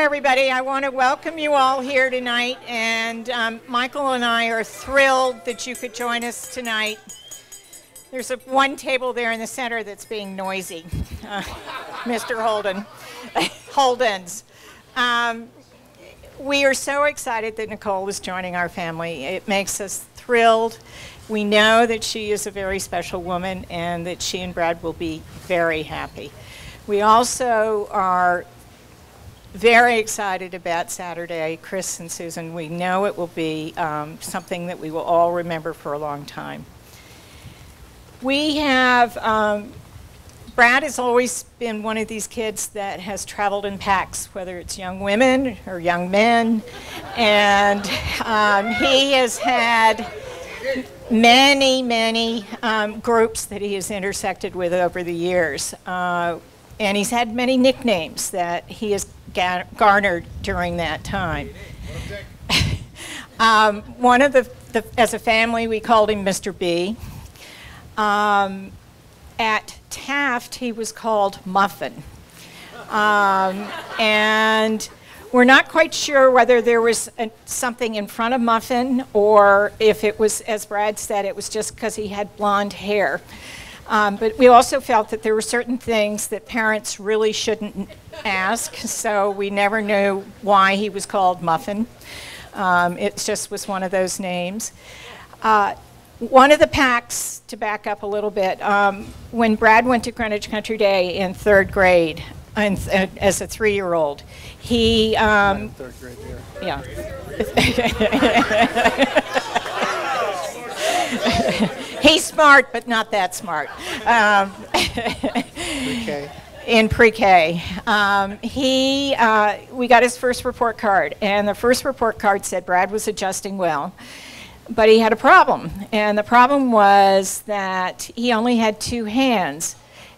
everybody. I want to welcome you all here tonight, and Michael and I are thrilled that you could join us tonight. There's one table there in the center that's being noisy, Mr. Holden's. We are so excited that Nicole is joining our family. It makes us thrilled. We know that she is a very special woman and that she and Brad will be very happy. We also are very excited about Saturday, Chris and Susan. We know it will be something that we will all remember for a long time. We have, Brad has always been one of these kids that has traveled in packs, whether it's young women or young men, and he has had many groups that he has intersected with over the years. And he's had many nicknames that he has garnered during that time. One of as a family, we called him Mr. B. At Taft, he was called Muffin. And we're not quite sure whether there was something in front of Muffin or if it was, as Brad said, it was just because he had blonde hair. But we also felt that there were certain things that parents really shouldn't ask, so we never knew why he was called Muffin. It just was one of those names. One of the packs, to back up a little bit, when Brad went to Greenwich Country Day in 3rd grade, as a 3-year-old, he... third grade there. Yeah. He's smart, but not that smart. Pre-K. In pre-K. We got his first report card, and the first report card said Brad was adjusting well. But he had a problem, and the problem was that he only had 2 hands.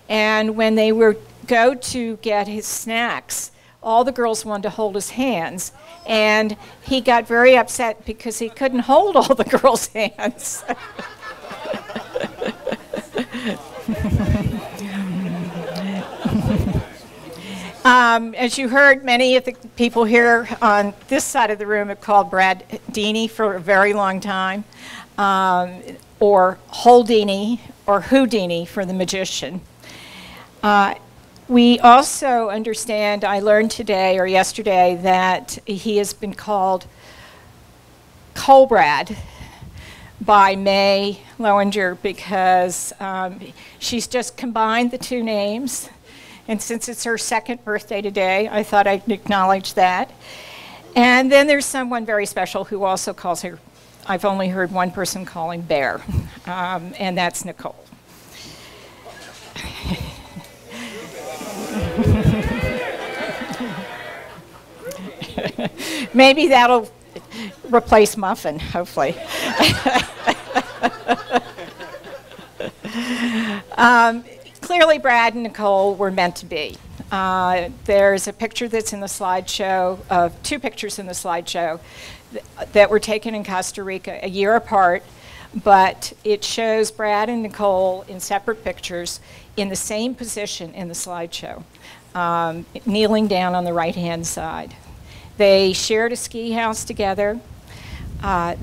And when they would go to get his snacks, all the girls wanted to hold his hands. And he got very upset because he couldn't hold all the girls' hands. As you heard, many of the people here on this side of the room have called Brad Deanie for a very long time, or Holdini, or Houdini for the magician. We also understand, I learned today or yesterday, that he has been called Colbrad by May Lowinger because she's just combined the 2 names. And since it's her 2nd birthday today, I thought I'd acknowledge that. And then there's someone very special who also calls her, I've only heard one person call him Bear, and that's Nicole. Maybe that'll replace Muffin, hopefully. Clearly, Brad and Nicole were meant to be. There's a picture that's in the slideshow, 2 pictures in the slideshow that were taken in Costa Rica a year apart, but it shows Brad and Nicole in separate pictures in the same position in the slideshow, kneeling down on the right-hand side. They shared a ski house together.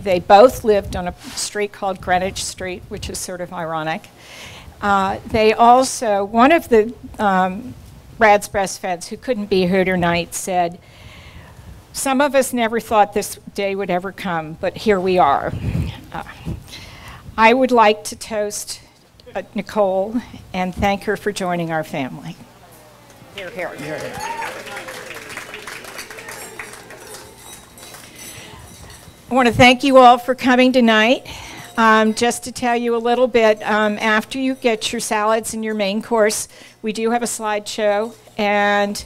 They both lived on a street called Greenwich Street, which is sort of ironic. They also, one of the Brad's best friends who couldn't be here tonight said, some of us never thought this day would ever come, but here we are. I would like to toast Nicole and thank her for joining our family. Here, here. I want to thank you all for coming tonight. Just to tell you a little bit, after you get your salads and your main course, we do have a slideshow, and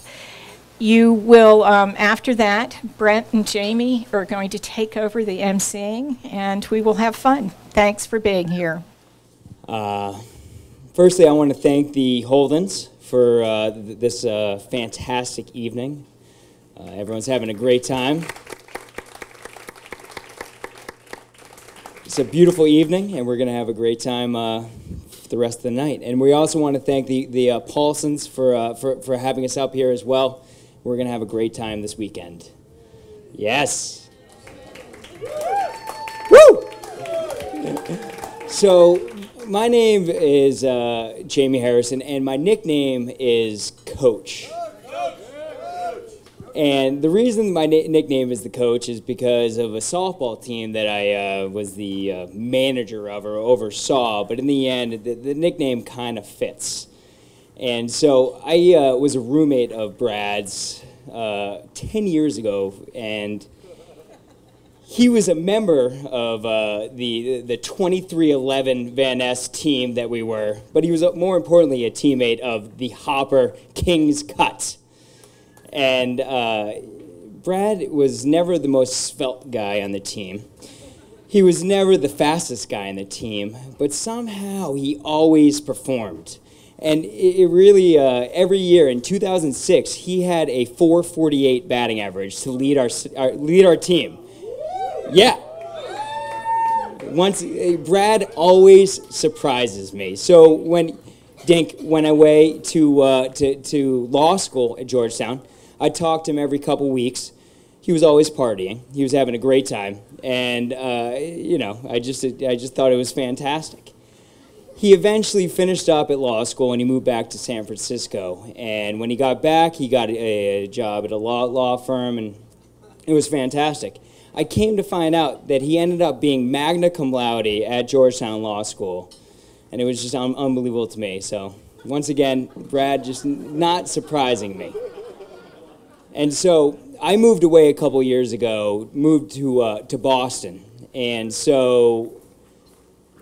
you will, after that, Brent and Jamie are going to take over the emceeing, and we will have fun. Thanks for being here. Firstly, I want to thank the Holdens for this fantastic evening. Everyone's having a great time. It's a beautiful evening, and we're going to have a great time for the rest of the night. And we also want to thank the Paulsons for having us up here as well. We're going to have a great time this weekend. Yes. Woo! So, my name is Jamie Harrison, and my nickname is Coach. And the reason my nickname is the Coach is because of a softball team that I was the manager of or oversaw, but in the end, the nickname kind of fits. And so I was a roommate of Brad's 10 years ago, and he was a member of the 2311 Van Ness team that we were, but he was more importantly a teammate of the Hopper Kings Cut. And Brad was never the most svelte guy on the team. He was never the fastest guy on the team, but somehow he always performed. And it really, every year in 2006, he had a .448 batting average to lead our team. Yeah. Brad always surprises me. So when Dink went away to law school at Georgetown, I talked to him every couple weeks. He was always partying. He was having a great time, and I just thought it was fantastic. He eventually finished up at law school, and he moved back to San Francisco. And when he got back, he got a job at a law firm, and it was fantastic. I came to find out that he ended up being magna cum laude at Georgetown Law School, and it was just unbelievable to me. So once again, Brad just not surprising me. And so I moved away a couple years ago, moved to Boston, and so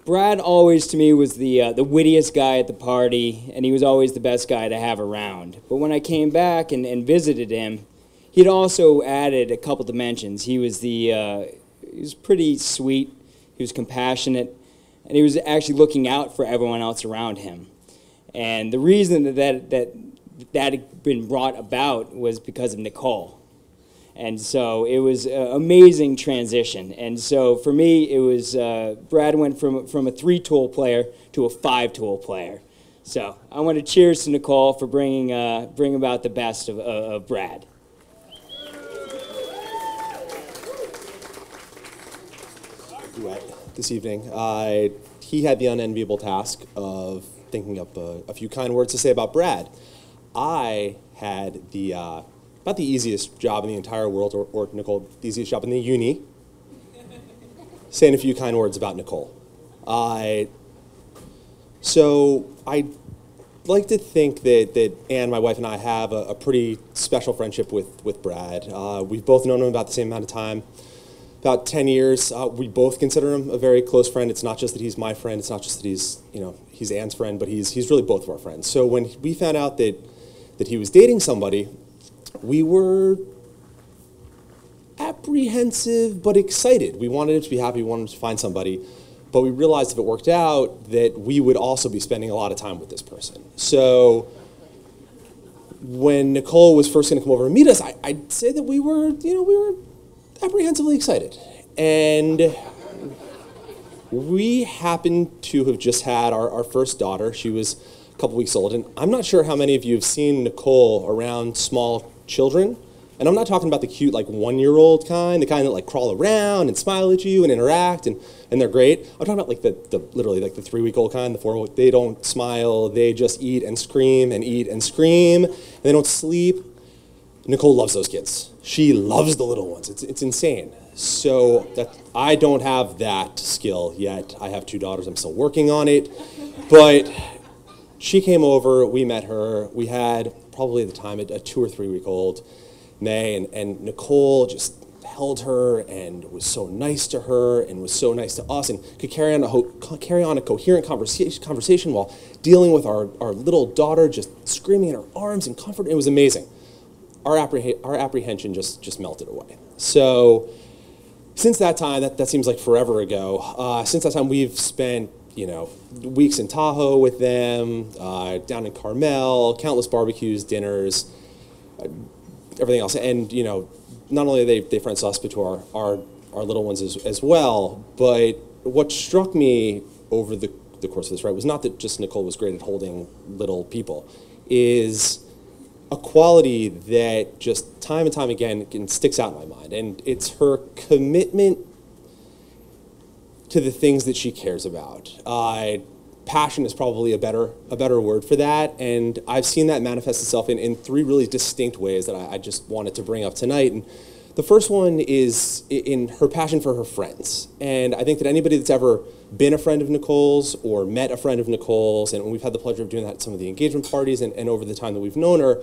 Brad always to me was the wittiest guy at the party, and he was always the best guy to have around. But when I came back and visited him, he'd also added a couple dimensions. He was he was pretty sweet, he was compassionate, and he was actually looking out for everyone else around him. And the reason that had been brought about was because of Nicole. And so it was an amazing transition. And so for me, it was Brad went from a 3-tool player to a 5-tool player. So I want to cheers to Nicole for bring about the best of Brad. This evening, he had the unenviable task of thinking up a few kind words to say about Brad. I had about the easiest job in the entire world, or Nicole, the easiest job in the uni, saying a few kind words about Nicole. So I like to think that Anne, my wife, and I have a pretty special friendship with Brad. We've both known him about the same amount of time, about 10 years. We both consider him a very close friend. It's not just that he's my friend. It's not just that he's Anne's friend, but he's really both of our friends. So when we found out that he was dating somebody, we were apprehensive but excited. We wanted him to be happy. We wanted him to find somebody. But we realized if it worked out that we would also be spending a lot of time with this person. So when Nicole was first going to come over and meet us, I'd say that we were apprehensively excited. And we happened to have just had our first daughter. She was a couple weeks old. And I'm not sure how many of you have seen Nicole around small children. And I'm not talking about the cute, like, 1-year-old kind, the kind that, like, crawl around and smile at you and interact, and they're great. I'm talking about, like, literally, like, the 3-week-old kind, the 4-week. They don't smile. They just eat and scream and eat and scream. And they don't sleep. Nicole loves those kids. She loves the little ones. It's insane. So I don't have that skill yet. I have 2 daughters. I'm still working on it. But she came over. We met her. We had probably at the time a 2 or 3-week-old, May, and Nicole just held her and was so nice to her and was so nice to us and could carry on a coherent conversation while dealing with our little daughter just screaming in her arms and comfort. It was amazing. Our apprehension just melted away. So since that time, that seems like forever ago, since that time we've spent weeks in Tahoe with them, down in Carmel, countless barbecues, dinners, everything else. And not only are they friends to us, but to our little ones as well. But what struck me over the course of this, was not that just Nicole was great at holding little people, is a quality that just time and time again sticks out in my mind, and it's her commitment to the things that she cares about. Passion is probably a better word for that, and I've seen that manifest itself in three really distinct ways that I just wanted to bring up tonight. And the first one is in her passion for her friends. And I think that anybody that's ever been a friend of Nicole's or met a friend of Nicole's, and we've had the pleasure of doing that at some of the engagement parties and over the time that we've known her,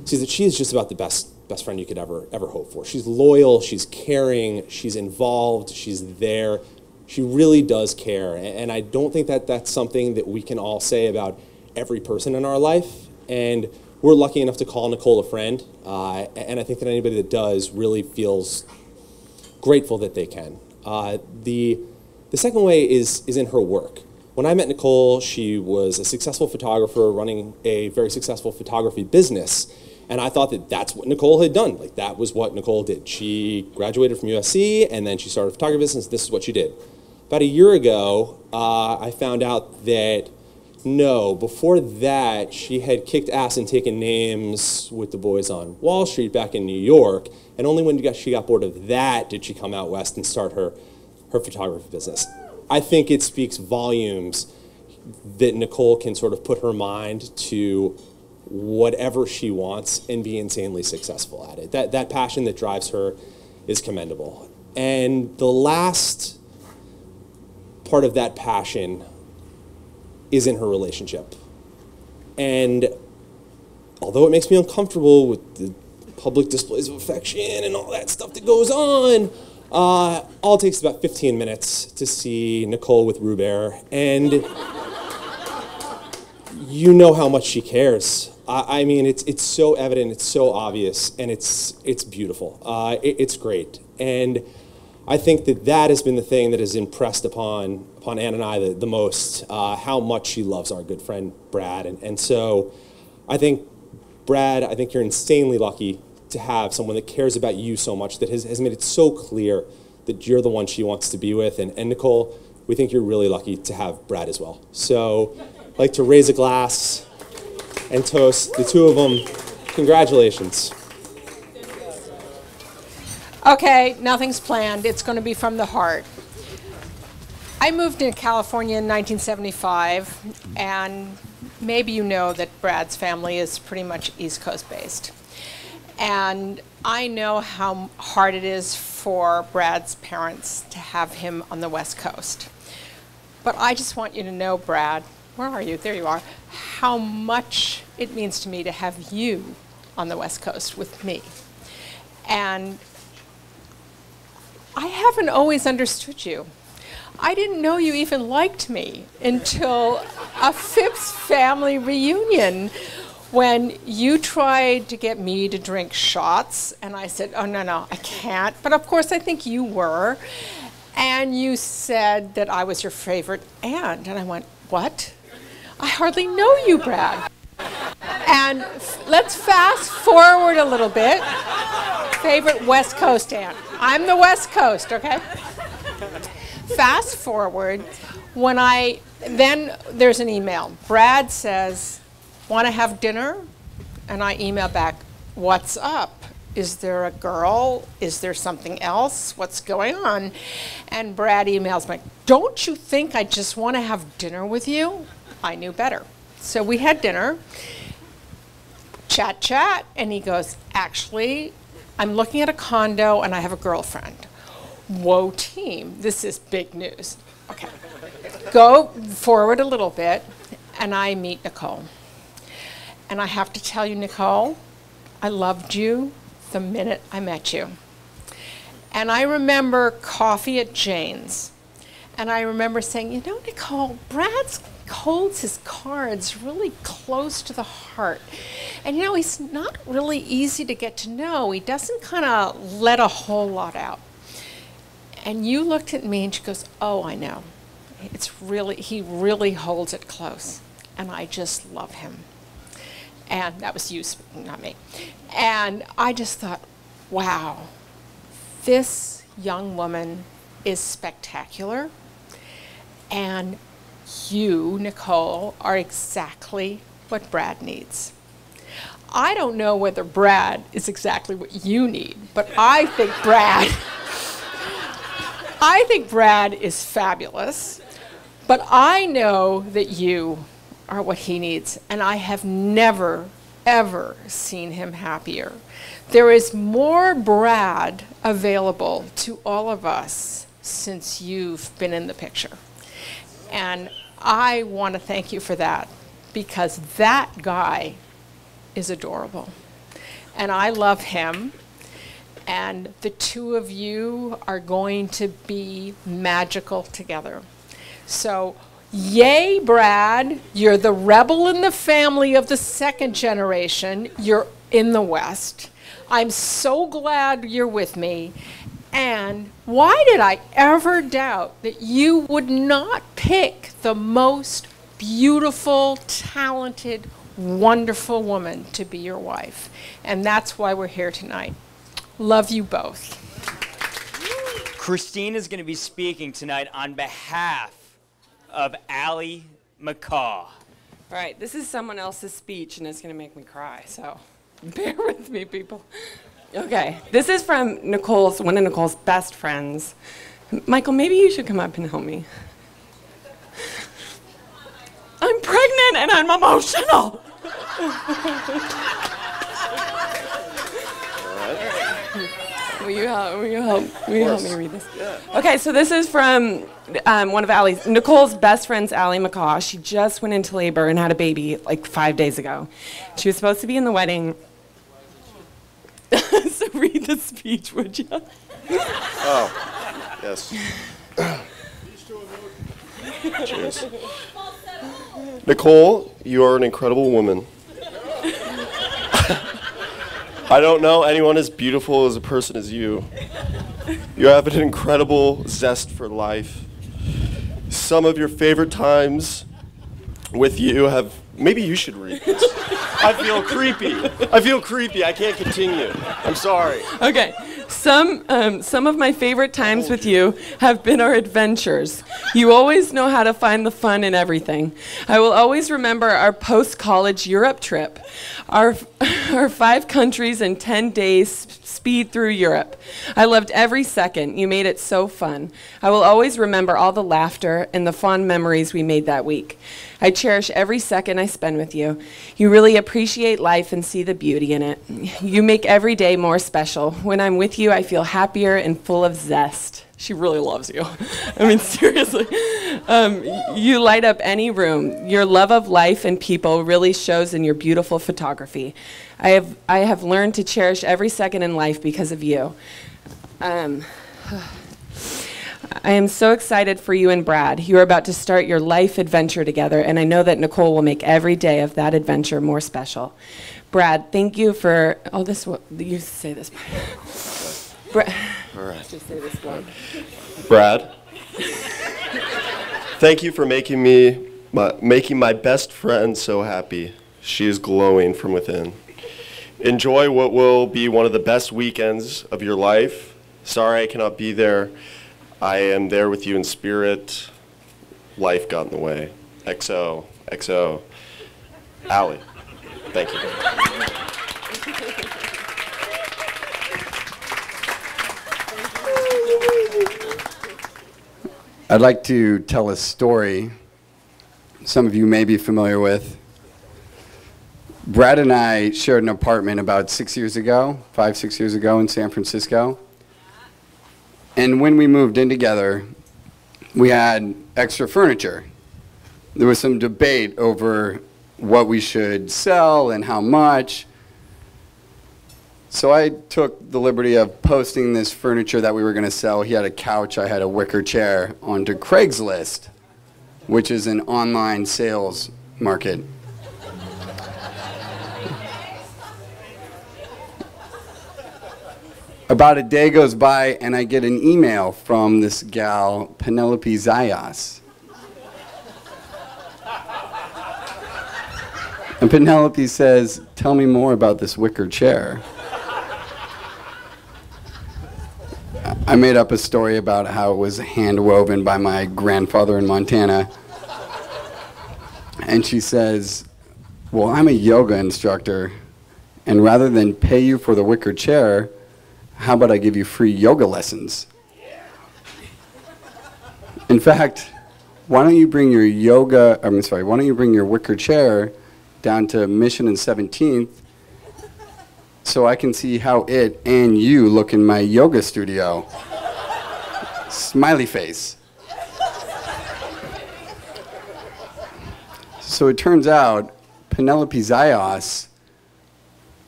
sees that she is just about the best friend you could ever hope for. She's loyal, she's caring, she's involved, she's there. She really does care, and I don't think that that's something that we can all say about every person in our life. And we're lucky enough to call Nicole a friend, and I think that anybody that does really feels grateful that they can. The second way is in her work. When I met Nicole, she was a successful photographer running a very successful photography business, and I thought that that's what Nicole had done. Like, that was what Nicole did. She graduated from USC, and then she started a photography business. This is what she did. About a year ago, I found out that no, before that, she had kicked ass and taken names with the boys on Wall Street back in New York, and only when she got bored of that did she come out west and start her photography business. I think it speaks volumes that Nicole can sort of put her mind to whatever she wants and be insanely successful at it. That passion that drives her is commendable. And the last part of that passion is in her relationship. And although it makes me uncomfortable with the public displays of affection and all that stuff that goes on, all it takes is about 15 minutes to see Nicole with Rubert, and you know how much she cares. I mean, it's so evident, it's so obvious, and it's beautiful. It's great. And I think that has been the thing that has impressed upon Ann and I the most, how much she loves our good friend Brad. And so I think, Brad, I think you're insanely lucky to have someone that cares about you so much, that has made it so clear that you're the one she wants to be with. And Nicole, we think you're really lucky to have Brad as well. So I'd like to raise a glass and toast the two of them. Congratulations. Okay, nothing's planned. It's going to be from the heart. I moved to California in 1975, and maybe you know that Brad's family is pretty much East Coast based. And I know how hard it is for Brad's parents to have him on the West Coast. But I just want you to know, Brad, where are you? There you are. How much it means to me to have you on the West Coast with me. And I haven't always understood you. I didn't know you even liked me until a Phipps family reunion when you tried to get me to drink shots, and I said, oh, no, I can't. But of course, I think you were. And you said that I was your favorite aunt. And I went, what? I hardly know you, Brad. And let's fast forward a little bit. Favorite West Coast aunt. I'm the West Coast, okay? Fast forward, then there's an email. Brad says, want to have dinner? And I email back, what's up? Is there a girl? Is there something else? What's going on? And Brad emails me, don't you think I just want to have dinner with you? I knew better. So we had dinner, chat, and he goes, actually, I'm looking at a condo and I have a girlfriend. Whoa, team, this is big news. Okay, go forward a little bit, and I meet Nicole. And I have to tell you, Nicole, I loved you the minute I met you. And I remember coffee at Jane's. And I remember saying, you know, Nicole, Brad holds his cards really close to the heart. And you know, he's not really easy to get to know. He doesn't kind of let a whole lot out. And you looked at me and she goes, oh, I know. He really holds it close. And I just love him. And that was you speaking, not me. And I just thought, wow, this young woman is spectacular. And you, Nicole, are exactly what Brad needs. I don't know whether Brad is exactly what you need, but I think Brad is fabulous. But I know that you are what he needs, and I have never, ever seen him happier. There is more Brad available to all of us since you've been in the picture. And I want to thank you for that, because that guy is adorable. And I love him. And the two of you are going to be magical together. So, yay, Brad. You're the rebel in the family of the second generation. You're in the West. I'm so glad you're with me. And why did I ever doubt that you would not pick the most beautiful, talented, wonderful woman to be your wife? And that's why we're here tonight. Love you both. Christine is going to be speaking tonight on behalf of Allie McCaw. All right, this is someone else's speech, and it's going to make me cry, so bear with me, people. Okay, this is from one of Nicole's best friends. Michael, maybe you should come up and help me. I'm pregnant and I'm emotional. Will you help me read this? Yeah. Okay, so this is from one of Nicole's best friends, Allie McCaw. She just went into labor and had a baby like 5 days ago. She was supposed to be in the wedding. So read the speech, would you? Oh, yes. Cheers. Nicole, you are an incredible woman. I don't know anyone as beautiful as a person as you. You have an incredible zest for life. Some of your favorite times with you have... Maybe you should read this. I feel creepy. I can't continue. I'm sorry. Okay. Some of my favorite times with you have been our adventures. You always know how to find the fun in everything. I will always remember our post-college Europe trip, our 5 countries and 10 days speed through Europe. I loved every second. You made it so fun. I will always remember all the laughter and the fond memories we made that week. I cherish every second I spend with you. You really appreciate life and see the beauty in it. You make every day more special. When I'm with you, I feel happier and full of zest. She really loves you. I mean, seriously. You light up any room. Your love of life and people really shows in your beautiful photography. I have learned to cherish every second in life because of you. I am so excited for you and Brad. You are about to start your life adventure together, and I know that Nicole will make every day of that adventure more special. Brad, thank you for... Oh, you say this. All right. Just say this one. Brad, thank you for making my best friend so happy. She is glowing from within. Enjoy what will be one of the best weekends of your life. Sorry I cannot be there. I am there with you in spirit. Life got in the way. XO, XO. Allie, thank you. I'd like to tell a story some of you may be familiar with. Brad and I shared an apartment about 6 years ago, 5-6 years ago in San Francisco. And when we moved in together, we had extra furniture. There was some debate over what we should sell and how much. So I took the liberty of posting this furniture that we were going to sell. He had a couch, I had a wicker chair, onto Craigslist, which is an online sales market. About a day goes by and I get an email from this gal, Penelope Zayas. And Penelope says, "Tell me more about this wicker chair." I made up a story about how it was hand woven by my grandfather in Montana. And she says, "Well, I'm a yoga instructor And rather than pay you for the wicker chair, how about I give you free yoga lessons? In fact, why don't you bring your why don't you bring your wicker chair down to Mission and 17th so I can see how it and you look in my yoga studio. Smiley face. So it turns out Penelope Zayas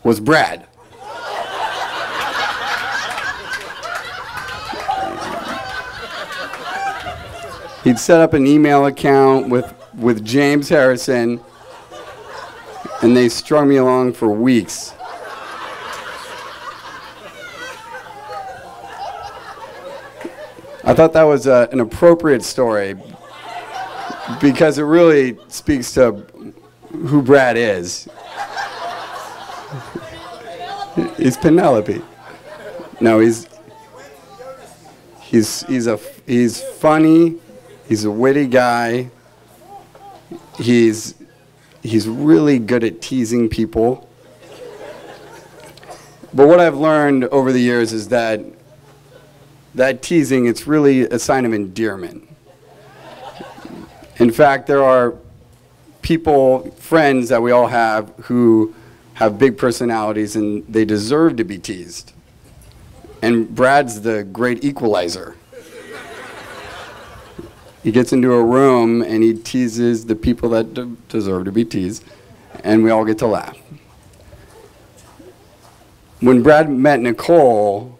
was Brad. He'd set up an email account with James Harrison, and they strung me along for weeks. I thought that was an appropriate story because it really speaks to who Brad is. He's Penelope. No, he's funny. He's a witty guy. He's really good at teasing people. But what I've learned over the years is that teasing, it's really a sign of endearment. In fact, there are people, friends that we all have who have big personalities and they deserve to be teased. And Brad's the great equalizer. He gets into a room and he teases the people that deserve to be teased, and we all get to laugh. When Brad met Nicole,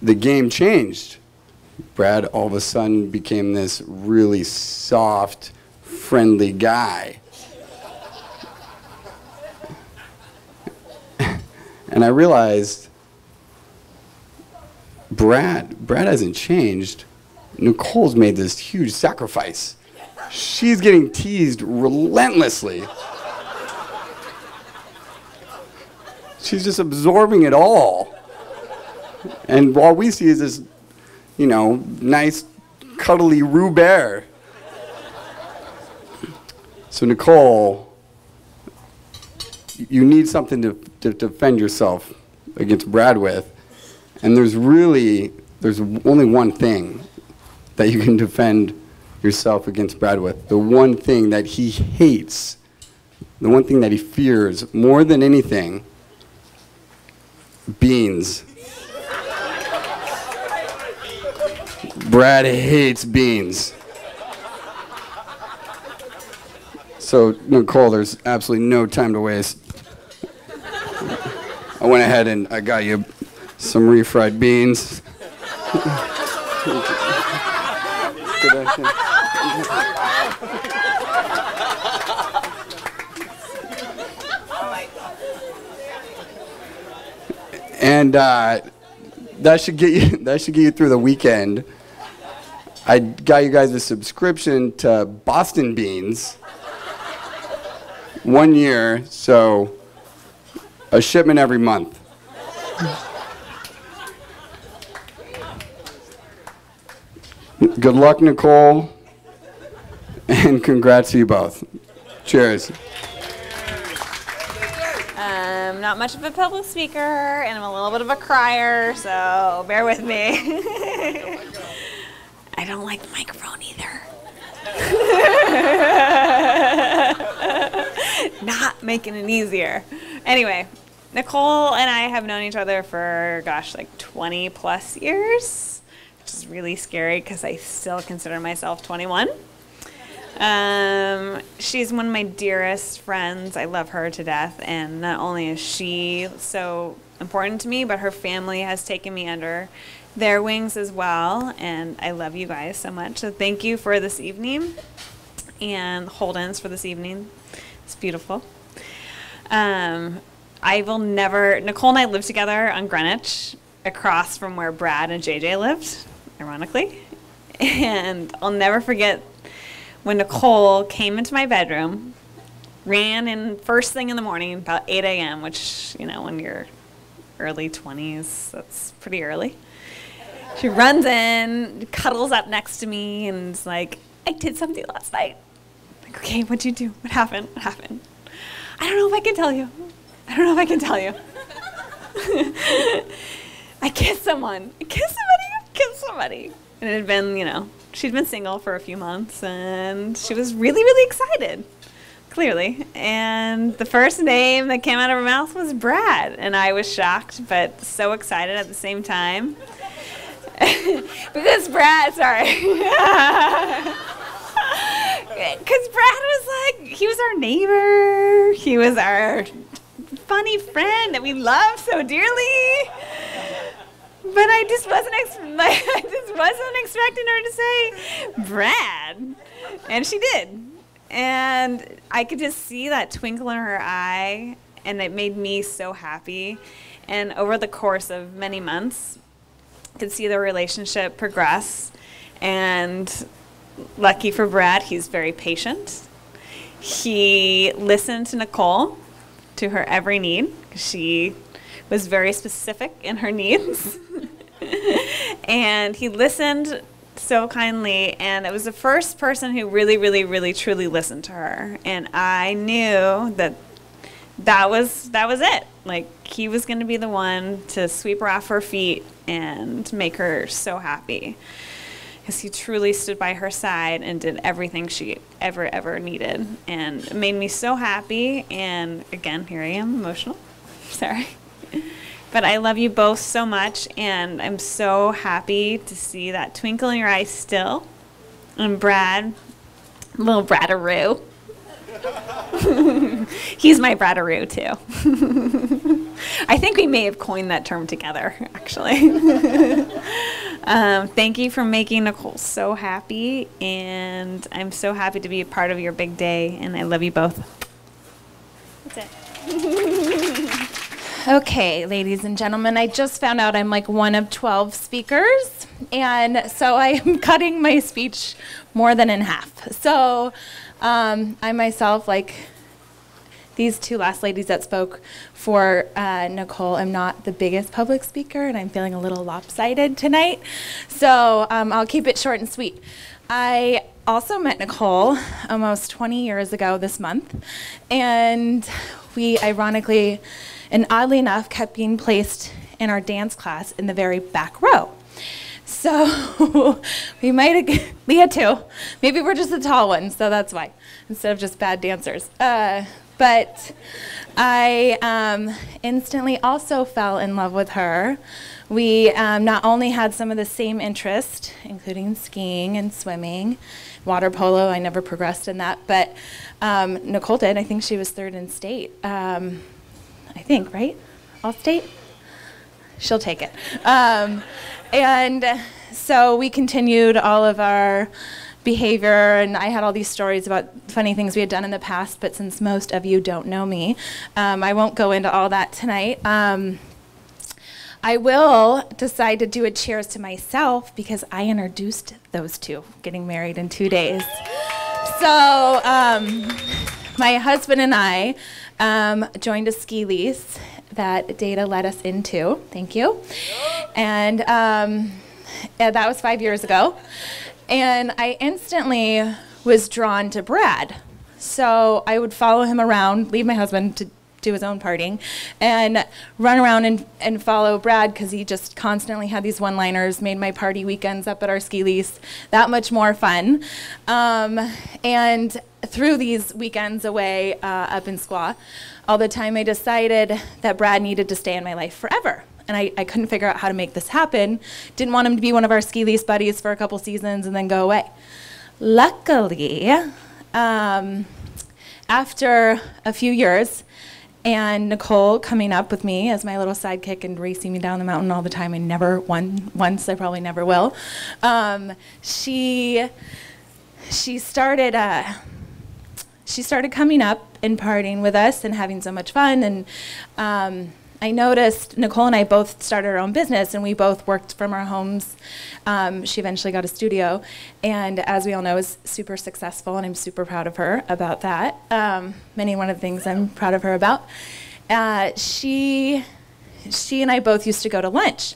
the game changed. Brad all of a sudden became this really soft, friendly guy. And I realized Brad hasn't changed. Nicole's made this huge sacrifice. She's getting teased relentlessly. She's just absorbing it all. And all we see is this, nice, cuddly Rue Bear. So Nicole, you need something to defend yourself against Brad with. And there's only one thing that you can defend yourself against Brad with. The one thing that he hates, the one thing that he fears more than anything, beans. Brad hates beans. So, Nicole, there's absolutely no time to waste. I went ahead and I got you some refried beans. And that should get you through the weekend. I got you guys a subscription to Boston Beans. 1 year, so a shipment every month. Good luck, Nicole, and congrats to you both. Cheers. I'm not much of a public speaker, and I'm a little bit of a crier, so bear with me. I don't like the microphone either. Not making it easier. Anyway, Nicole and I have known each other for, 20 plus years, which is really scary because I still consider myself 21. She's one of my dearest friends. I love her to death, and not only is she so important to me, but her family has taken me under their wings as well, and I love you guys so much. So thank you for this evening, and hold-ins for this evening. It's beautiful. I will never, Nicole and I lived together on Greenwich, across from where Brad and JJ lived, ironically, and I'll never forget when Nicole came into my bedroom, ran in first thing in the morning, about 8 a.m., which, when you're early 20s, that's pretty early. She runs in, cuddles up next to me, and is like, I did something last night. I'm like, okay, what'd you do? What happened? What happened? I don't know if I can tell you. I don't know if I can tell you. I kissed someone. I kissed somebody. And it had been, she'd been single for a few months, and she was really, really excited, clearly. And the first name that came out of her mouth was Brad, and I was shocked, but so excited at the same time. Because Brad, sorry. Because Brad was like, he was our neighbor. He was our funny friend that we love so dearly. But I just wasn't expecting her to say Brad, and she did. And I could just see that twinkle in her eye, and it made me so happy. And over the course of many months, I could see the relationship progress. And lucky for Brad, he's very patient. He listened to Nicole, to her every need. She was very specific in her needs. And he listened so kindly, and it was the first person who really, really, really, truly listened to her. And I knew that was it. Like, he was going to be the one to sweep her off her feet and make her so happy. Because he truly stood by her side and did everything she ever needed. And it made me so happy. And again, here I am, emotional. Sorry. But I love you both so much, and I'm so happy to see that twinkle in your eyes still. And Brad, little Bradaroo. He's my Bradaroo, too. I think we may have coined that term together, actually. Thank you for making Nicole so happy, and I'm so happy to be a part of your big day, and I love you both. That's it. Okay, ladies and gentlemen, I just found out I'm like one of 12 speakers, and so I am cutting my speech more than in half. So I myself, like these two last ladies that spoke for Nicole, I'm not the biggest public speaker, and I'm feeling a little lopsided tonight. So I'll keep it short and sweet. I also met Nicole almost 20 years ago this month, and we ironically and oddly enough kept being placed in our dance class in the very back row. So we might have, Leah too, maybe we're just the tall ones, so that's why, instead of just bad dancers. But I instantly also fell in love with her. We not only had some of the same interests, including skiing and swimming, water polo, I never progressed in that, but Nicole did. I think she was third in state. I think, right? All state? She'll take it. And so we continued all of our behavior, and I had all these stories about funny things we had done in the past, but since most of you don't know me, I won't go into all that tonight. I will decide to do a cheers to myself because I introduced those two getting married in 2 days. So my husband and I joined a ski lease that Data led us into. Thank you. And that was 5 years ago. And I instantly was drawn to Brad. So I would follow him around, leave my husband to do his own partying, and run around and follow Brad because he just constantly had these one-liners, made my party weekends up at our ski lease that much more fun. And through these weekends away up in Squaw, all the time I decided that Brad needed to stay in my life forever. And I couldn't figure out how to make this happen. Didn't want him to be one of our ski lease buddies for a couple seasons and then go away. Luckily, after a few years, and Nicole coming up with me as my little sidekick and racing me down the mountain all the time, I never won once, I probably never will. She started coming up and partying with us and having so much fun, and I noticed Nicole and I both started our own business, and we both worked from our homes. She eventually got a studio, and as we all know, is super successful, and I'm super proud of her about that. One of the things I'm proud of her about. She and I both used to go to lunch,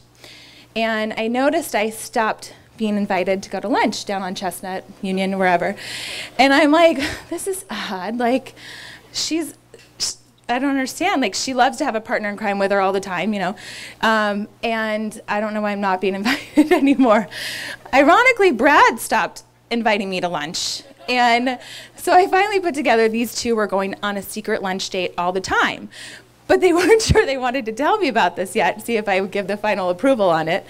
and I noticed I stopped being invited to go to lunch down on Chestnut, Union, wherever, and I'm like, this is odd. Like, she's I don't understand. Like, she loves to have a partner in crime with her all the time, you know. And I don't know why I'm not being invited anymore. Ironically, Brad stopped inviting me to lunch. And so I finally put together these two were going on a secret lunch date all the time. But they weren't sure they wanted to tell me about this yet, see if I would give the final approval on it.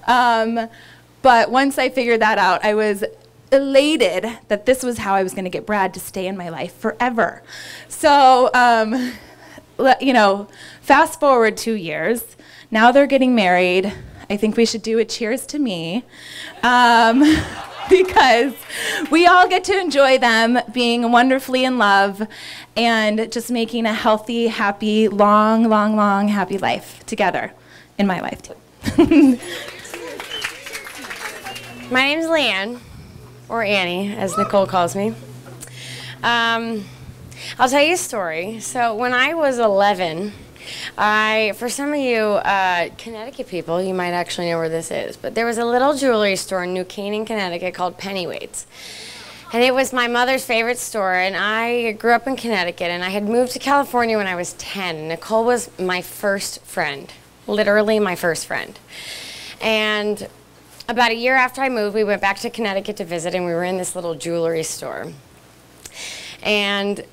But once I figured that out, I was elated that this was how I was going to get Brad to stay in my life forever. So, you know, fast forward 2 years. Now they're getting married. I think we should do a cheers to me. Because we all get to enjoy them being wonderfully in love and just making a healthy, happy, long, long, long, happy life together in my life too. My name's Leanne, or Annie, as Nicole calls me. I'll tell you a story. So when I was 11, for some of you Connecticut people, you might actually know where this is, but there was a little jewelry store in New Canaan, Connecticut called Pennywaits. And it was my mother's favorite store, and I grew up in Connecticut, and I had moved to California when I was 10. Nicole was my first friend, literally my first friend. And about a year after I moved, we went back to Connecticut to visit, and we were in this little jewelry store. And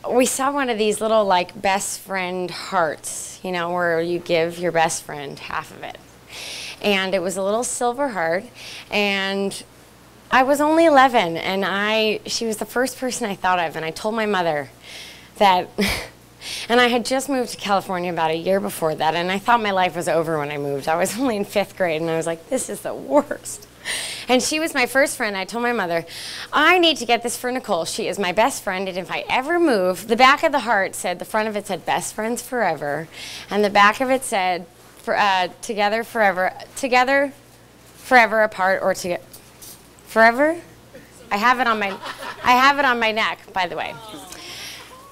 we saw one of these little, like, best friend hearts, you know, where you give your best friend half of it. And it was a little silver heart, and I was only 11, and she was the first person I thought of, and I told my mother that, and I had just moved to California about a year before that, and I thought my life was over when I moved. I was only in 5th grade, and I was like, this is the worst. And she was my first friend. I told my mother, I need to get this for Nicole. She is my best friend, and if I ever move, the back of the heart said, the front of it said, best friends forever, and the back of it said, together forever apart, or together forever. I have it on my neck, by the way.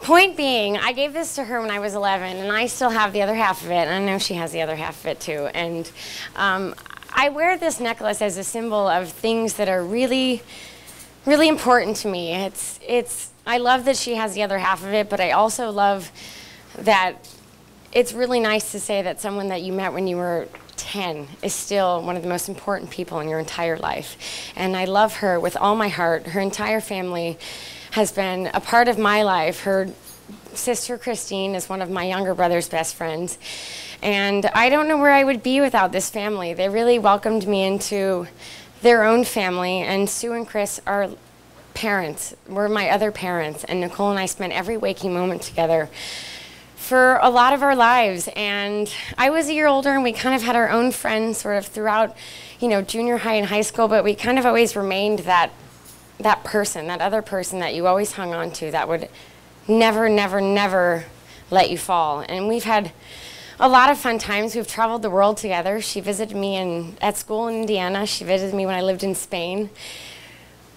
Point being, I gave this to her when I was 11, and I still have the other half of it, and I know she has the other half of it too. And I wear this necklace as a symbol of things that are really, really important to me. I love that she has the other half of it, but I also love that it's really nice to say that someone that you met when you were 10 is still one of the most important people in your entire life. And I love her with all my heart. Her entire family has been a part of my life. Her sister Christine is one of my younger brother's best friends. And I don't know where I would be without this family. They really welcomed me into their own family, and Sue and Chris are parents, were my other parents, and Nicole and I spent every waking moment together for a lot of our lives. And I was a year older, and we kind of had our own friends sort of throughout, you know, junior high and high school, but we kind of always remained that person, that other person that you always hung on to, that would never, never, never let you fall. And we've had a lot of fun times. We've traveled the world together. She visited me at school in Indiana. She visited me when I lived in Spain.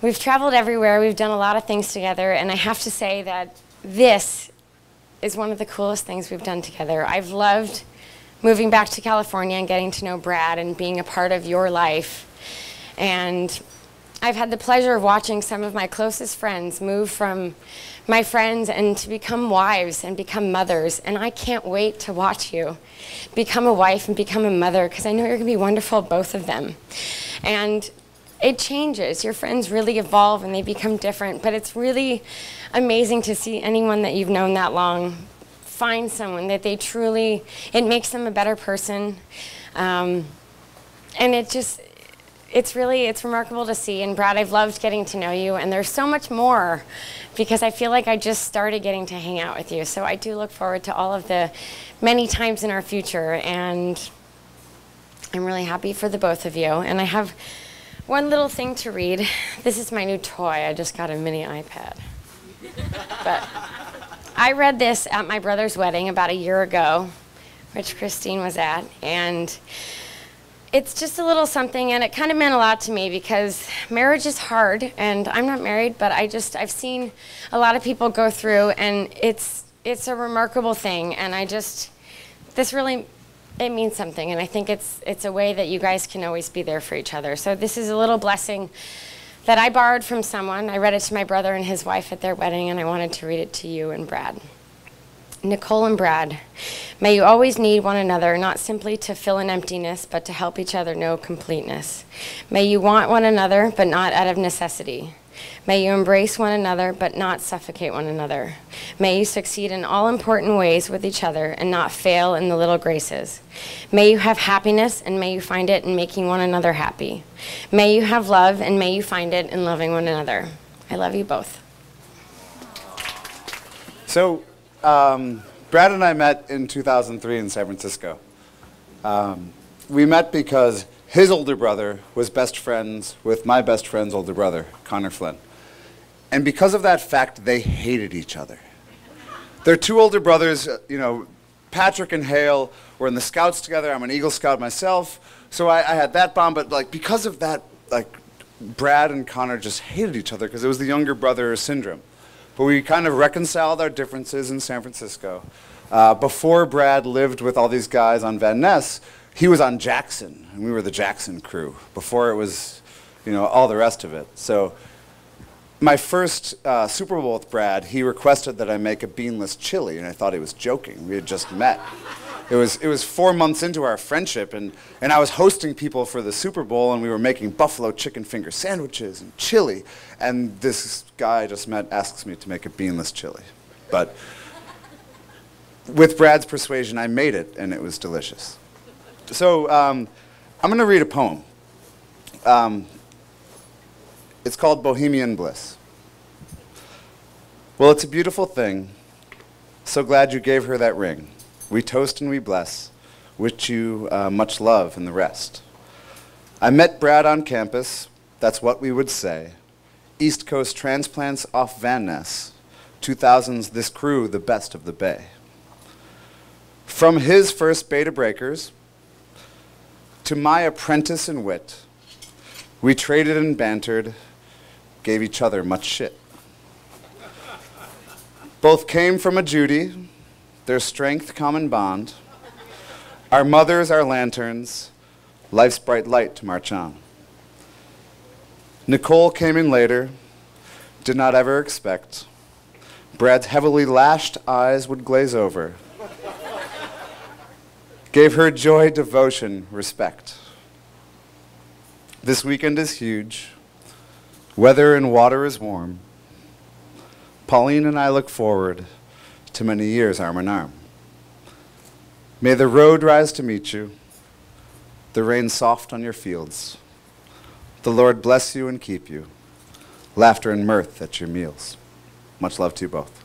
We've traveled everywhere. We've done a lot of things together, and I have to say that this is one of the coolest things we've done together. I've loved moving back to California and getting to know Brad and being a part of your life. And I've had the pleasure of watching some of my closest friends move from my friends and to become wives and become mothers. And I can't wait to watch you become a wife and become a mother, because I know you're going to be wonderful, both of them. And it changes. Your friends really evolve and they become different. But it's really amazing to see anyone that you've known that long find someone that they truly, it makes them a better person. And it's remarkable to see. And Brad, I've loved getting to know you, and there's so much more, because I feel like I just started getting to hang out with you. So I do look forward to all of the many times in our future, and I'm really happy for the both of you. And I have one little thing to read. This is my new toy. I just got a mini iPad. But I read this at my brother's wedding about a year ago, which Christine was at, and it's just a little something, and it kind of meant a lot to me, because marriage is hard, and I'm not married, but I've seen a lot of people go through, and it's a remarkable thing, and this really, it means something, and I think it's a way that you guys can always be there for each other. So this is a little blessing that I borrowed from someone. I read it to my brother and his wife at their wedding, and I wanted to read it to you and Brad. Nicole and Brad, may you always need one another, not simply to fill an emptiness, but to help each other know completeness. May you want one another, but not out of necessity. May you embrace one another, but not suffocate one another. May you succeed in all important ways with each other and not fail in the little graces. May you have happiness, and may you find it in making one another happy. May you have love, and may you find it in loving one another. I love you both. So, Brad and I met in 2003 in San Francisco. We met because his older brother was best friends with my best friend's older brother, Connor Flynn. And because of that fact, they hated each other. Their two older brothers, you know, Patrick and Hale were in the Scouts together. I'm an Eagle Scout myself. So I had that bond, but like because of that, like Brad and Connor just hated each other because it was the younger brother syndrome. But we kind of reconciled our differences in San Francisco. Before Brad lived with all these guys on Van Ness, he was on Jackson, and we were the Jackson crew before it was, you know, all the rest of it. So my first Super Bowl with Brad, he requested that I make a beanless chili, and I thought he was joking. We had just met. It was 4 months into our friendship, and I was hosting people for the Super Bowl, and we were making buffalo chicken finger sandwiches and chili, and this guy I just met asks me to make a beanless chili. But with Brad's persuasion, I made it, and it was delicious. So I'm going to read a poem. It's called Bohemian Bliss. Well, it's a beautiful thing. So glad you gave her that ring. We toast and we bless. Wish you much love and the rest. I met Brad on campus. That's what we would say. East Coast transplants off Van Ness. 2000s, this crew, the best of the Bay. From his first Beta Breakers to my apprentice in wit, we traded and bantered, gave each other much shit. Both came from a Judy, their strength common bond. Our mothers, our lanterns, life's bright light to march on. Nicole came in later, did not ever expect. Brad's heavily lashed eyes would glaze over. Gave her joy, devotion, respect. This weekend is huge. Weather and water is warm. Pauline and I look forward to many years arm in arm. May the road rise to meet you, the rain soft on your fields. The Lord bless you and keep you. Laughter and mirth at your meals. Much love to you both.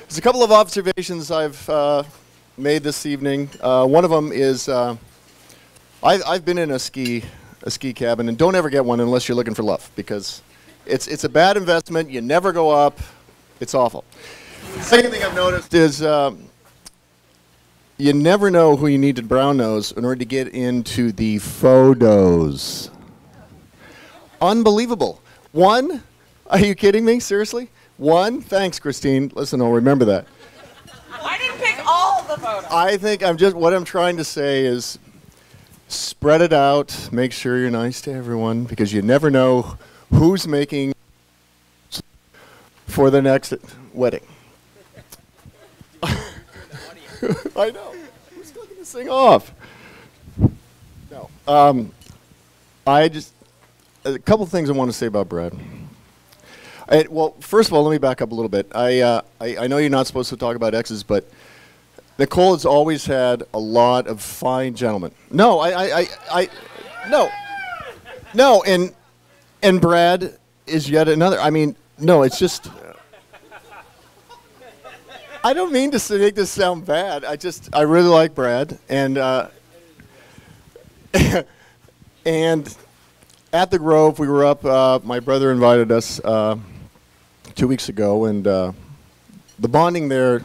There's a couple of observations I've made this evening. One of them is I've been in a ski cabin, and don't ever get one unless you're looking for love, because it's a bad investment. You never go up. It's awful. Second thing I've noticed is you never know who you need to brown nose in order to get into the photos. Unbelievable. One, are you kidding me? Seriously? One, thanks, Christine. Listen, I'll remember that. I didn't pick all the photos. I think what I'm trying to say is spread it out. Make sure you're nice to everyone, because you never know who's making for the next wedding. I know. Who's clicking this thing off? No. A couple things I want to say about Brad. Well, first of all, let me back up a little bit. I know you're not supposed to talk about exes, but Nicole has always had a lot of fine gentlemen. No, no, and Brad is yet another. I mean, no, it's just. I don't mean to make this sound bad. I really like Brad, and and at the Grove we were up. My brother invited us 2 weeks ago, and the bonding there.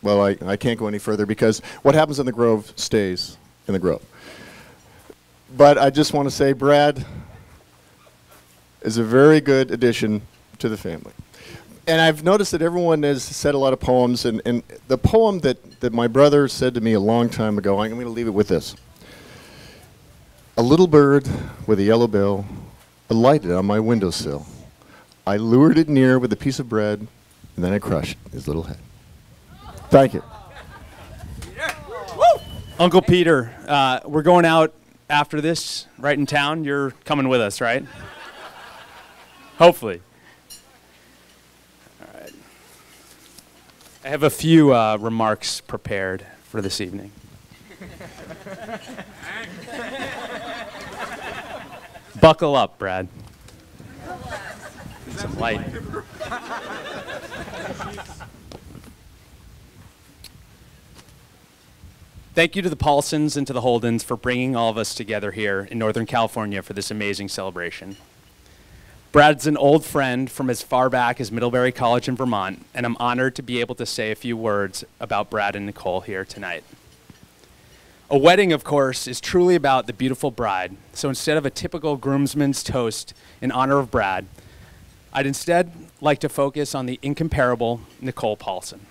Well, I can't go any further because what happens in the Grove stays in the Grove. But I just want to say Brad is a very good addition to the family. And I've noticed that everyone has said a lot of poems, and the poem that my brother said to me a long time ago, I'm going to leave it with this. A little bird with a yellow bill alighted on my windowsill. I lured it near with a piece of bread, and then I crushed his little head. Thank you. Uncle Peter, we're going out after this, right in town. You're coming with us, right? Hopefully. All right. I have a few remarks prepared for this evening. Buckle up, Brad. Need some light. Thank you to the Paulsons and to the Holdens for bringing all of us together here in Northern California for this amazing celebration. Brad's an old friend from as far back as Middlebury College in Vermont, and I'm honored to be able to say a few words about Brad and Nicole here tonight. A wedding, of course, is truly about the beautiful bride, so instead of a typical groomsman's toast in honor of Brad, I'd instead like to focus on the incomparable Nicole Paulson.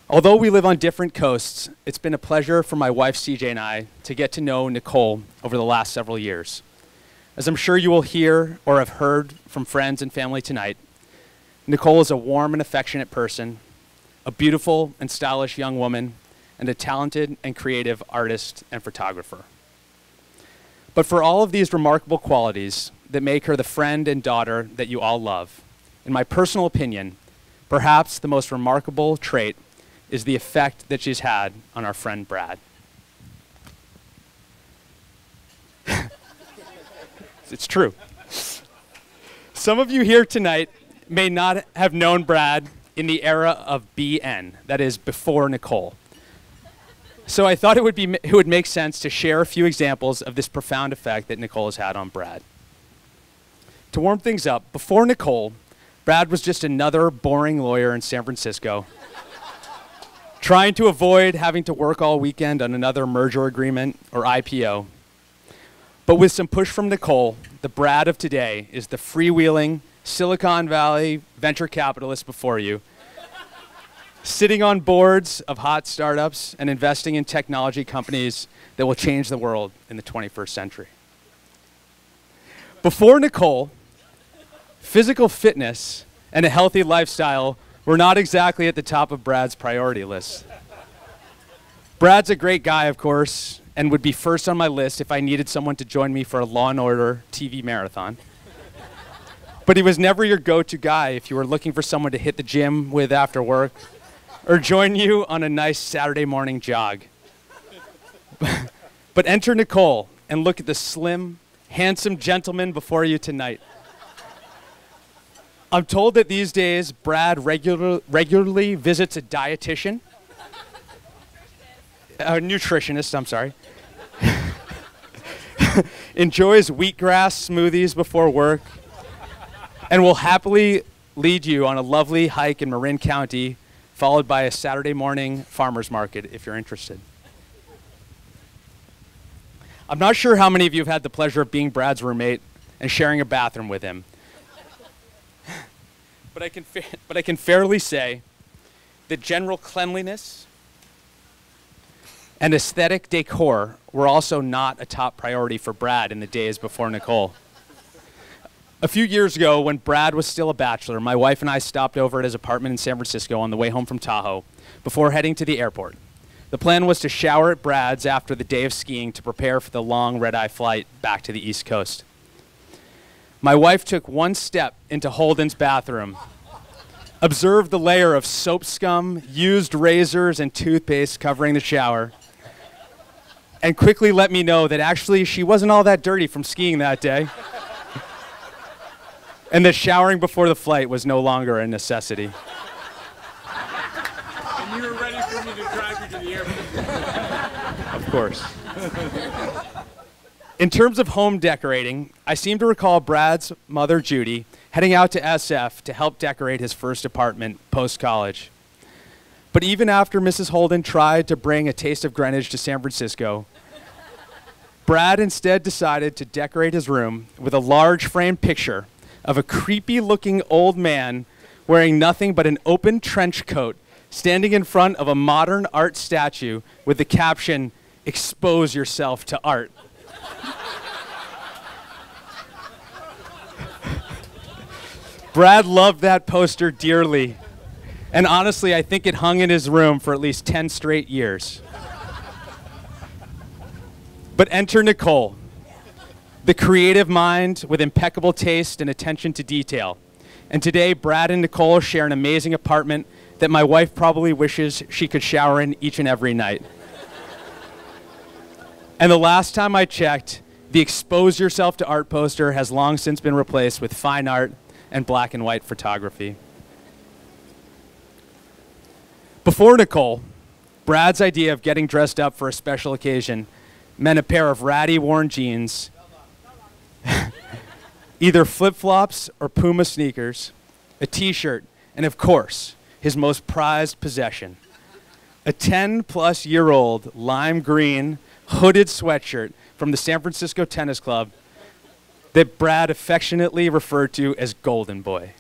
Although we live on different coasts, it's been a pleasure for my wife CJ and I to get to know Nicole over the last several years. As I'm sure you will hear or have heard from friends and family tonight, Nicole is a warm and affectionate person, a beautiful and stylish young woman, and a talented and creative artist and photographer. But for all of these remarkable qualities that make her the friend and daughter that you all love, in my personal opinion, perhaps the most remarkable trait is the effect that she's had on our friend Brad. It's true. Some of you here tonight may not have known Brad in the era of BN, that is before Nicole. So I thought it would make sense to share a few examples of this profound effect that Nicole has had on Brad. To warm things up, before Nicole, Brad was just another boring lawyer in San Francisco, trying to avoid having to work all weekend on another merger agreement or IPO. But with some push from Nicole, the Brad of today is the freewheeling Silicon Valley venture capitalist before you, sitting on boards of hot startups and investing in technology companies that will change the world in the 21st century. Before Nicole, physical fitness and a healthy lifestyle were not exactly at the top of Brad's priority list. Brad's a great guy, of course, and would be first on my list if I needed someone to join me for a Law & Order TV marathon. But he was never your go-to guy if you were looking for someone to hit the gym with after work or join you on a nice Saturday morning jog. But enter Nicole and look at the slim, handsome gentleman before you tonight. I'm told that these days Brad regularly visits a dietitian, a nutritionist, I'm sorry, enjoys wheatgrass smoothies before work, and will happily lead you on a lovely hike in Marin County, followed by a Saturday morning farmer's market if you're interested. I'm not sure how many of you have had the pleasure of being Brad's roommate and sharing a bathroom with him. But I can fairly say that general cleanliness and aesthetic decor were also not a top priority for Brad in the days before Nicole. A few years ago, when Brad was still a bachelor, my wife and I stopped over at his apartment in San Francisco on the way home from Tahoe before heading to the airport. The plan was to shower at Brad's after the day of skiing to prepare for the long red-eye flight back to the East Coast. My wife took one step into Holden's bathroom, observed the layer of soap scum, used razors, and toothpaste covering the shower, and quickly let me know that actually she wasn't all that dirty from skiing that day, and that showering before the flight was no longer a necessity. And you were ready for me to drive you to the airport. Of course. In terms of home decorating, I seem to recall Brad's mother, Judy, heading out to SF to help decorate his first apartment post-college. But even after Mrs. Holden tried to bring a taste of Greenwich to San Francisco, Brad instead decided to decorate his room with a large framed picture of a creepy-looking old man wearing nothing but an open trench coat standing in front of a modern art statue with the caption, "Expose yourself to art." Brad loved that poster dearly. And honestly, I think it hung in his room for at least 10 straight years. But enter Nicole, the creative mind with impeccable taste and attention to detail. And today, Brad and Nicole share an amazing apartment that my wife probably wishes she could shower in each and every night. And the last time I checked, the Expose Yourself to Art poster has long since been replaced with fine art and black and white photography. Before Nicole, Brad's idea of getting dressed up for a special occasion meant a pair of ratty worn jeans, either flip-flops or Puma sneakers, a t-shirt, and of course, his most prized possession, a 10-plus-year-old lime green hooded sweatshirt from the San Francisco Tennis Club that Brad affectionately referred to as Golden Boy.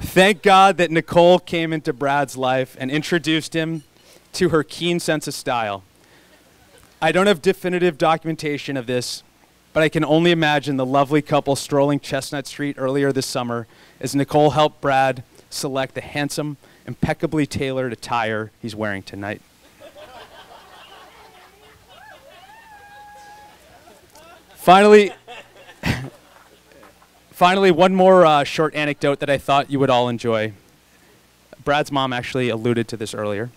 Thank God that Nicole came into Brad's life and introduced him to her keen sense of style. I don't have definitive documentation of this, but I can only imagine the lovely couple strolling Chestnut Street earlier this summer as Nicole helped Brad select the handsome, impeccably tailored attire he's wearing tonight. Finally, one more short anecdote that I thought you would all enjoy. Brad's mom actually alluded to this earlier.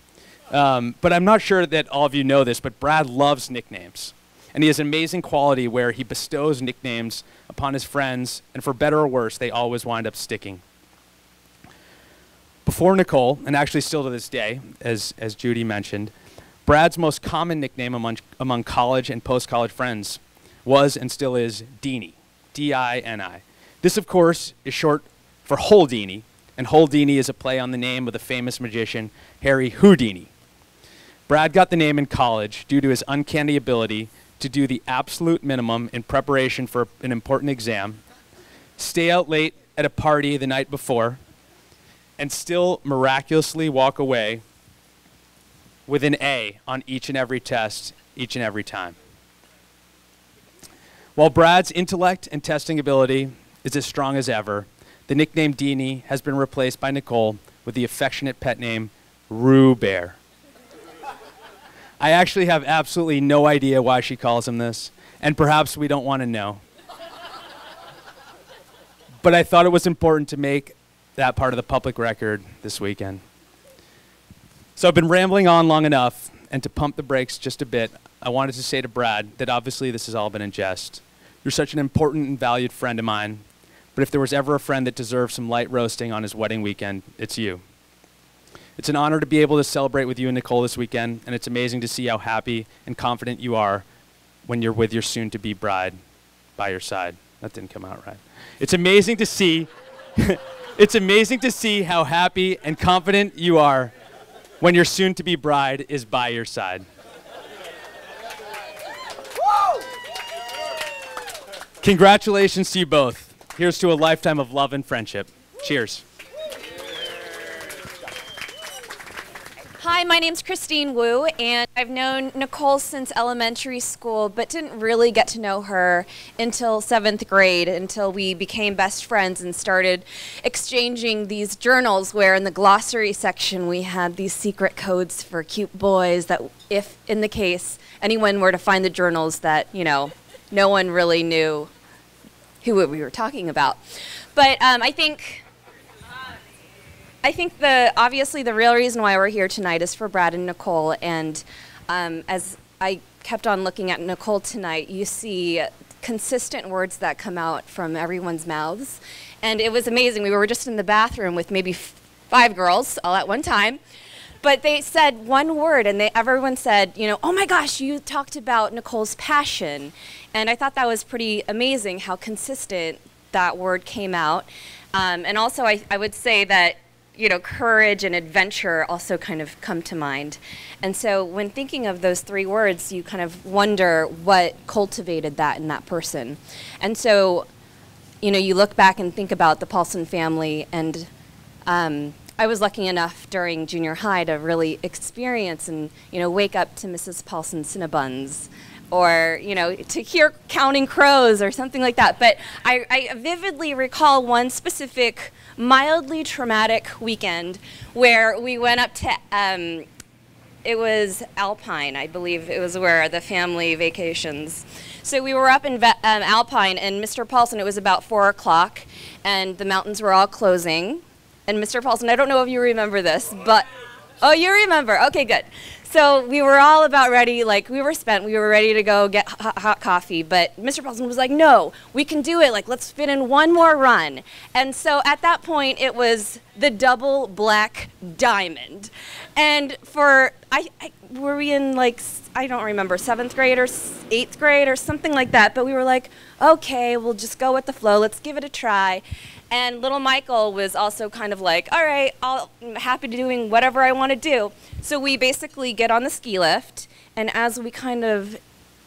But I'm not sure that all of you know this, but Brad loves nicknames. And he has an amazing quality where he bestows nicknames upon his friends, and for better or worse, they always wind up sticking. Before Nicole, and actually still to this day, as Judy mentioned, Brad's most common nickname among college and post-college friends was and still is Deanie, D-I-N-I. This, of course, is short for Houdini, and Houdini is a play on the name of the famous magician Harry Houdini. Brad got the name in college due to his uncanny ability to do the absolute minimum in preparation for an important exam, stay out late at a party the night before, and still miraculously walk away with an A on each and every test, each and every time. While Brad's intellect and testing ability is as strong as ever, the nickname Deanie has been replaced by Nicole with the affectionate pet name Roo Bear. I actually have absolutely no idea why she calls him this, and perhaps we don't want to know. But I thought it was important to make that part of the public record this weekend. So I've been rambling on long enough, and to pump the brakes just a bit, I wanted to say to Brad that obviously this has all been in jest. You're such an important and valued friend of mine, but if there was ever a friend that deserved some light roasting on his wedding weekend, it's you. It's an honor to be able to celebrate with you and Nicole this weekend, and it's amazing to see how happy and confident you are when you're with your soon-to-be bride by your side. That didn't come out right. It's amazing to see, it's amazing to see how happy and confident you are when your soon-to-be bride is by your side. Congratulations to you both. Here's to a lifetime of love and friendship. Cheers. Hi, my name's Christine Wu, and I've known Nicole since elementary school, but didn't really get to know her until 7th grade, until we became best friends and started exchanging these journals where in the glossary section we had these secret codes for cute boys that if, in the case, anyone were to find the journals that, you know, no one really knew who we were talking about. But I think obviously the real reason why we're here tonight is for Brad and Nicole, and as I kept on looking at Nicole tonight, you see consistent words that come out from everyone's mouths, and it was amazing. We were just in the bathroom with maybe 5 girls all at one time, but they said one word, and everyone said, you know, oh my gosh, you talked about Nicole's passion, and I thought that was pretty amazing how consistent that word came out, and also I would say that, you know, courage and adventure also kind of come to mind. And so when thinking of those 3 words, you kind of wonder what cultivated that in that person. And so, you know, you look back and think about the Paulson family, and I was lucky enough during junior high to really experience and, you know, wake up to Mrs. Paulson's Cinnabuns, or, you know, to hear Counting Crows or something like that. But I vividly recall one specific mildly traumatic weekend where we went up to, it was Alpine, I believe it was where the family vacations. So we were up in Alpine, and Mr. Paulson, it was about 4 o'clock, and the mountains were all closing. And Mr. Paulson, I don't know if you remember this, but, oh, you remember, okay, good. So we were all about ready, like we were spent, we were ready to go get hot coffee, but Mr. Paulson was like, no, we can do it, like let's fit in one more run. And so at that point it was the double black diamond. And for, were we in like, I don't remember, 7th grade or 8th grade or something like that, but we were like, okay, we'll just go with the flow, let's give it a try. And little Michael was also kind of like, all right, I'm happy to doing whatever I want to do. So we basically get on the ski lift, and as we kind of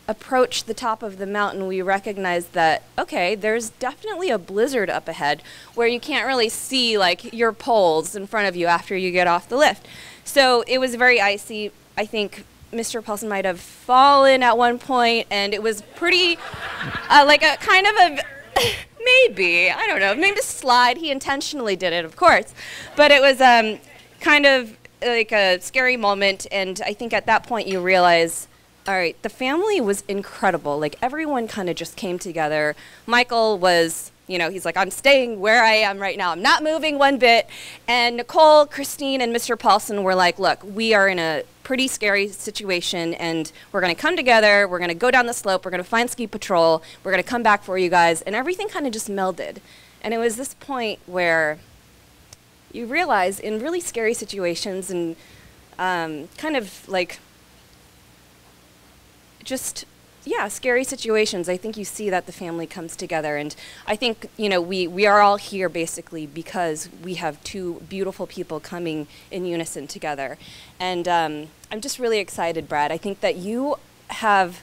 approach the top of the mountain, we recognize that, okay, there's definitely a blizzard up ahead where you can't really see like your poles in front of you after you get off the lift. So it was very icy. I think Mr. Paulson might have fallen at one point, and it was pretty like a kind of a maybe, I don't know, maybe a slide. He intentionally did it, of course. But it was kind of like a scary moment, and I think at that point you realize, all right, the family was incredible. Like, everyone kind of just came together. Michael was, you know, he's like, I'm staying where I am right now. I'm not moving one bit. And Nicole, Christine, and Mr. Paulson were like, look, we are in a pretty scary situation, and we're going to come together. We're going to go down the slope. We're going to find ski patrol. We're going to come back for you guys. And everything kind of just melded. And it was this point where you realize in really scary situations and kind of like just, yeah, scary situations, I think you see that the family comes together. And I think, you know, we are all here basically because we have two beautiful people coming in unison together. And I'm just really excited, Brad. I think that you have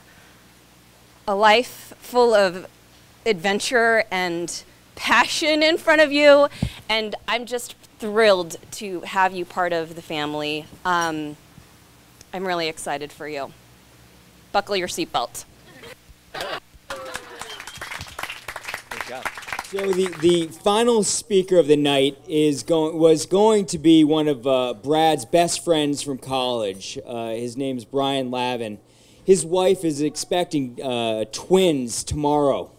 a life full of adventure and passion in front of you, and I'm just thrilled to have you part of the family. I'm really excited for you. Buckle your seatbelt. So the final speaker of the night was going to be one of Brad's best friends from college. His name's Brian Lavin. His wife is expecting twins tomorrow.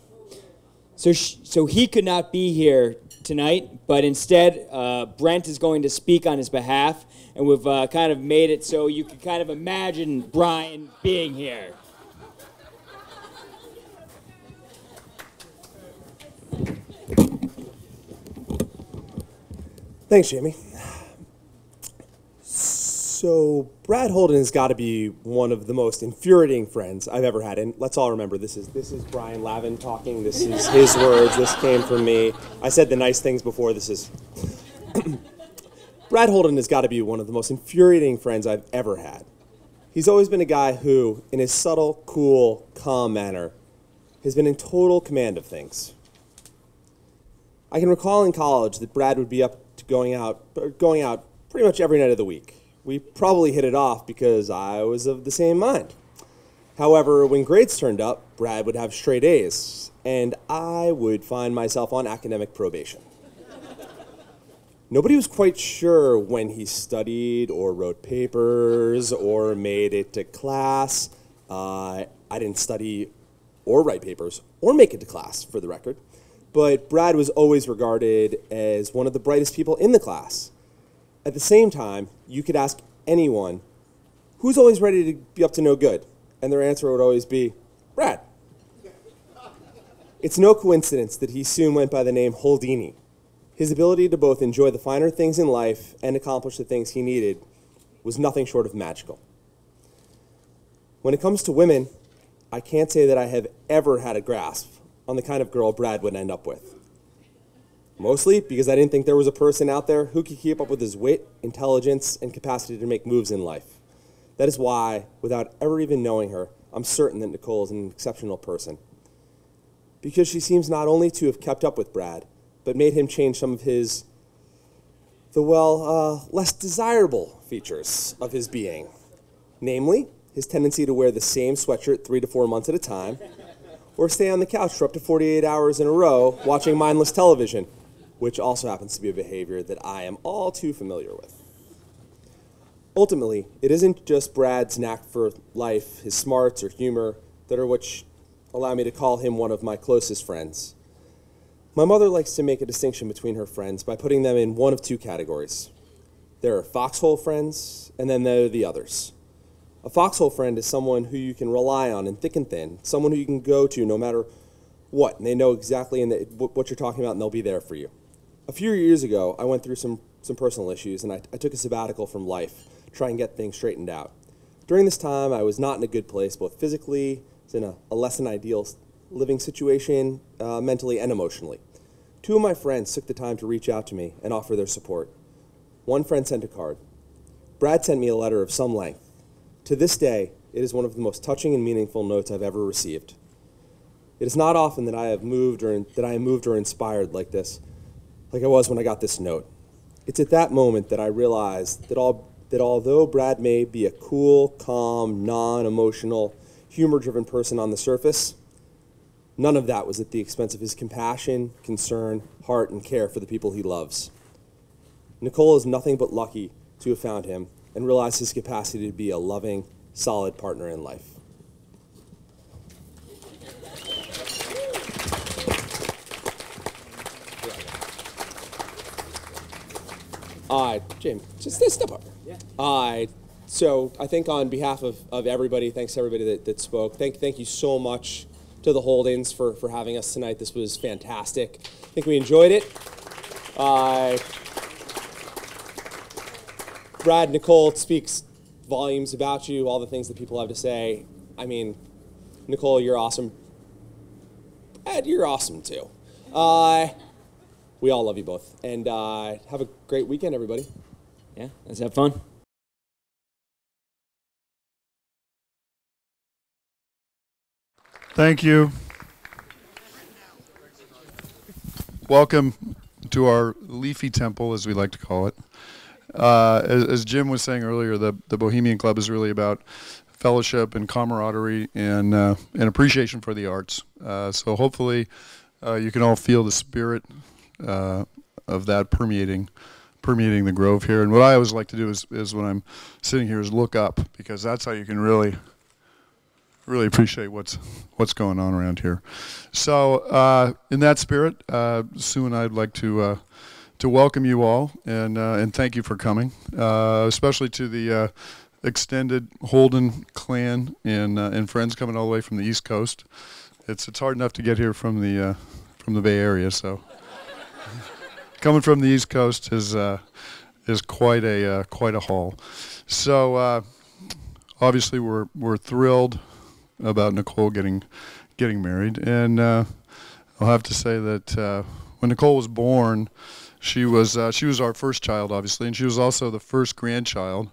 So he could not be here tonight, but instead Brent is going to speak on his behalf, and we've kind of made it so you can kind of imagine Brian being here. Thanks, Jamie. So Brad Holden has got to be one of the most infuriating friends I've ever had. And let's all remember, this is Brian Lavin talking. This is his words. This came from me. I said the nice things before. This is... Brad Holden has got to be one of the most infuriating friends I've ever had. He's always been a guy who, in his subtle, cool, calm manner, has been in total command of things. I can recall in college that Brad would be up to going out pretty much every night of the week. We probably hit it off because I was of the same mind. However, when grades turned up, Brad would have straight A's, and I would find myself on academic probation. Nobody was quite sure when he studied or wrote papers or made it to class. I didn't study or write papers or make it to class, for the record. But Brad was always regarded as one of the brightest people in the class. At the same time, you could ask anyone, who's always ready to be up to no good? And their answer would always be, Brad. It's no coincidence that he soon went by the name Holdini. His ability to both enjoy the finer things in life and accomplish the things he needed was nothing short of magical. When it comes to women, I can't say that I have ever had a grasp on the kind of girl Brad would end up with. Mostly because I didn't think there was a person out there who could keep up with his wit, intelligence, and capacity to make moves in life. That is why, without ever even knowing her, I'm certain that Nicole is an exceptional person. Because she seems not only to have kept up with Brad, but made him change some of less desirable features of his being. Namely, his tendency to wear the same sweatshirt 3 to 4 months at a time, or stay on the couch for up to 48 hours in a row watching mindless television, which also happens to be a behavior that I am all too familiar with. Ultimately, it isn't just Brad's knack for life, his smarts or humor, that are what allow me to call him one of my closest friends. My mother likes to make a distinction between her friends by putting them in one of two categories. There are foxhole friends, and then there are the others. A foxhole friend is someone who you can rely on in thick and thin, someone who you can go to no matter what, and they know exactly what you're talking about, and they'll be there for you. A few years ago, I went through some personal issues, and I took a sabbatical from life to try and get things straightened out. During this time, I was not in a good place, both physically, I was in a less than ideal living situation, mentally and emotionally. Two of my friends took the time to reach out to me and offer their support. One friend sent a card. Brad sent me a letter of some length. To this day, it is one of the most touching and meaningful notes I've ever received. It is not often that I am moved or inspired like this, like I was when I got this note. It's at that moment that I realized that although Brad may be a cool, calm, non-emotional, humor-driven person on the surface, none of that was at the expense of his compassion, concern, heart, and care for the people he loves. Nicole is nothing but lucky to have found him and realize his capacity to be a loving, solid partner in life. Jim, just step up. Yeah. So I think on behalf of everybody, thanks to everybody that spoke. Thank you so much to the Holdens for having us tonight. This was fantastic. I think we enjoyed it. Brad, Nicole, it speaks volumes about you, all the things that people have to say. I mean, Nicole, you're awesome. Brad, you're awesome too. We all love you both. And have a great weekend, everybody. Yeah, let's have fun. Thank you. Welcome to our leafy temple, as we like to call it. As Jim was saying earlier, the Bohemian Club is really about fellowship and camaraderie and appreciation for the arts. So hopefully you can all feel the spirit of that permeating the Grove here. And what I always like to do is when I'm sitting here is look up, because that's how you can really appreciate what's going on around here. So in that spirit, Sue and I'd like to welcome you all and thank you for coming, especially to the extended Holden clan and friends coming all the way from the East Coast. It's hard enough to get here from the Bay Area, so coming from the East Coast is quite a haul. So obviously we're thrilled about Nicole getting married, and I'll have to say that when Nicole was born, she was our first child, obviously, and she was also the first grandchild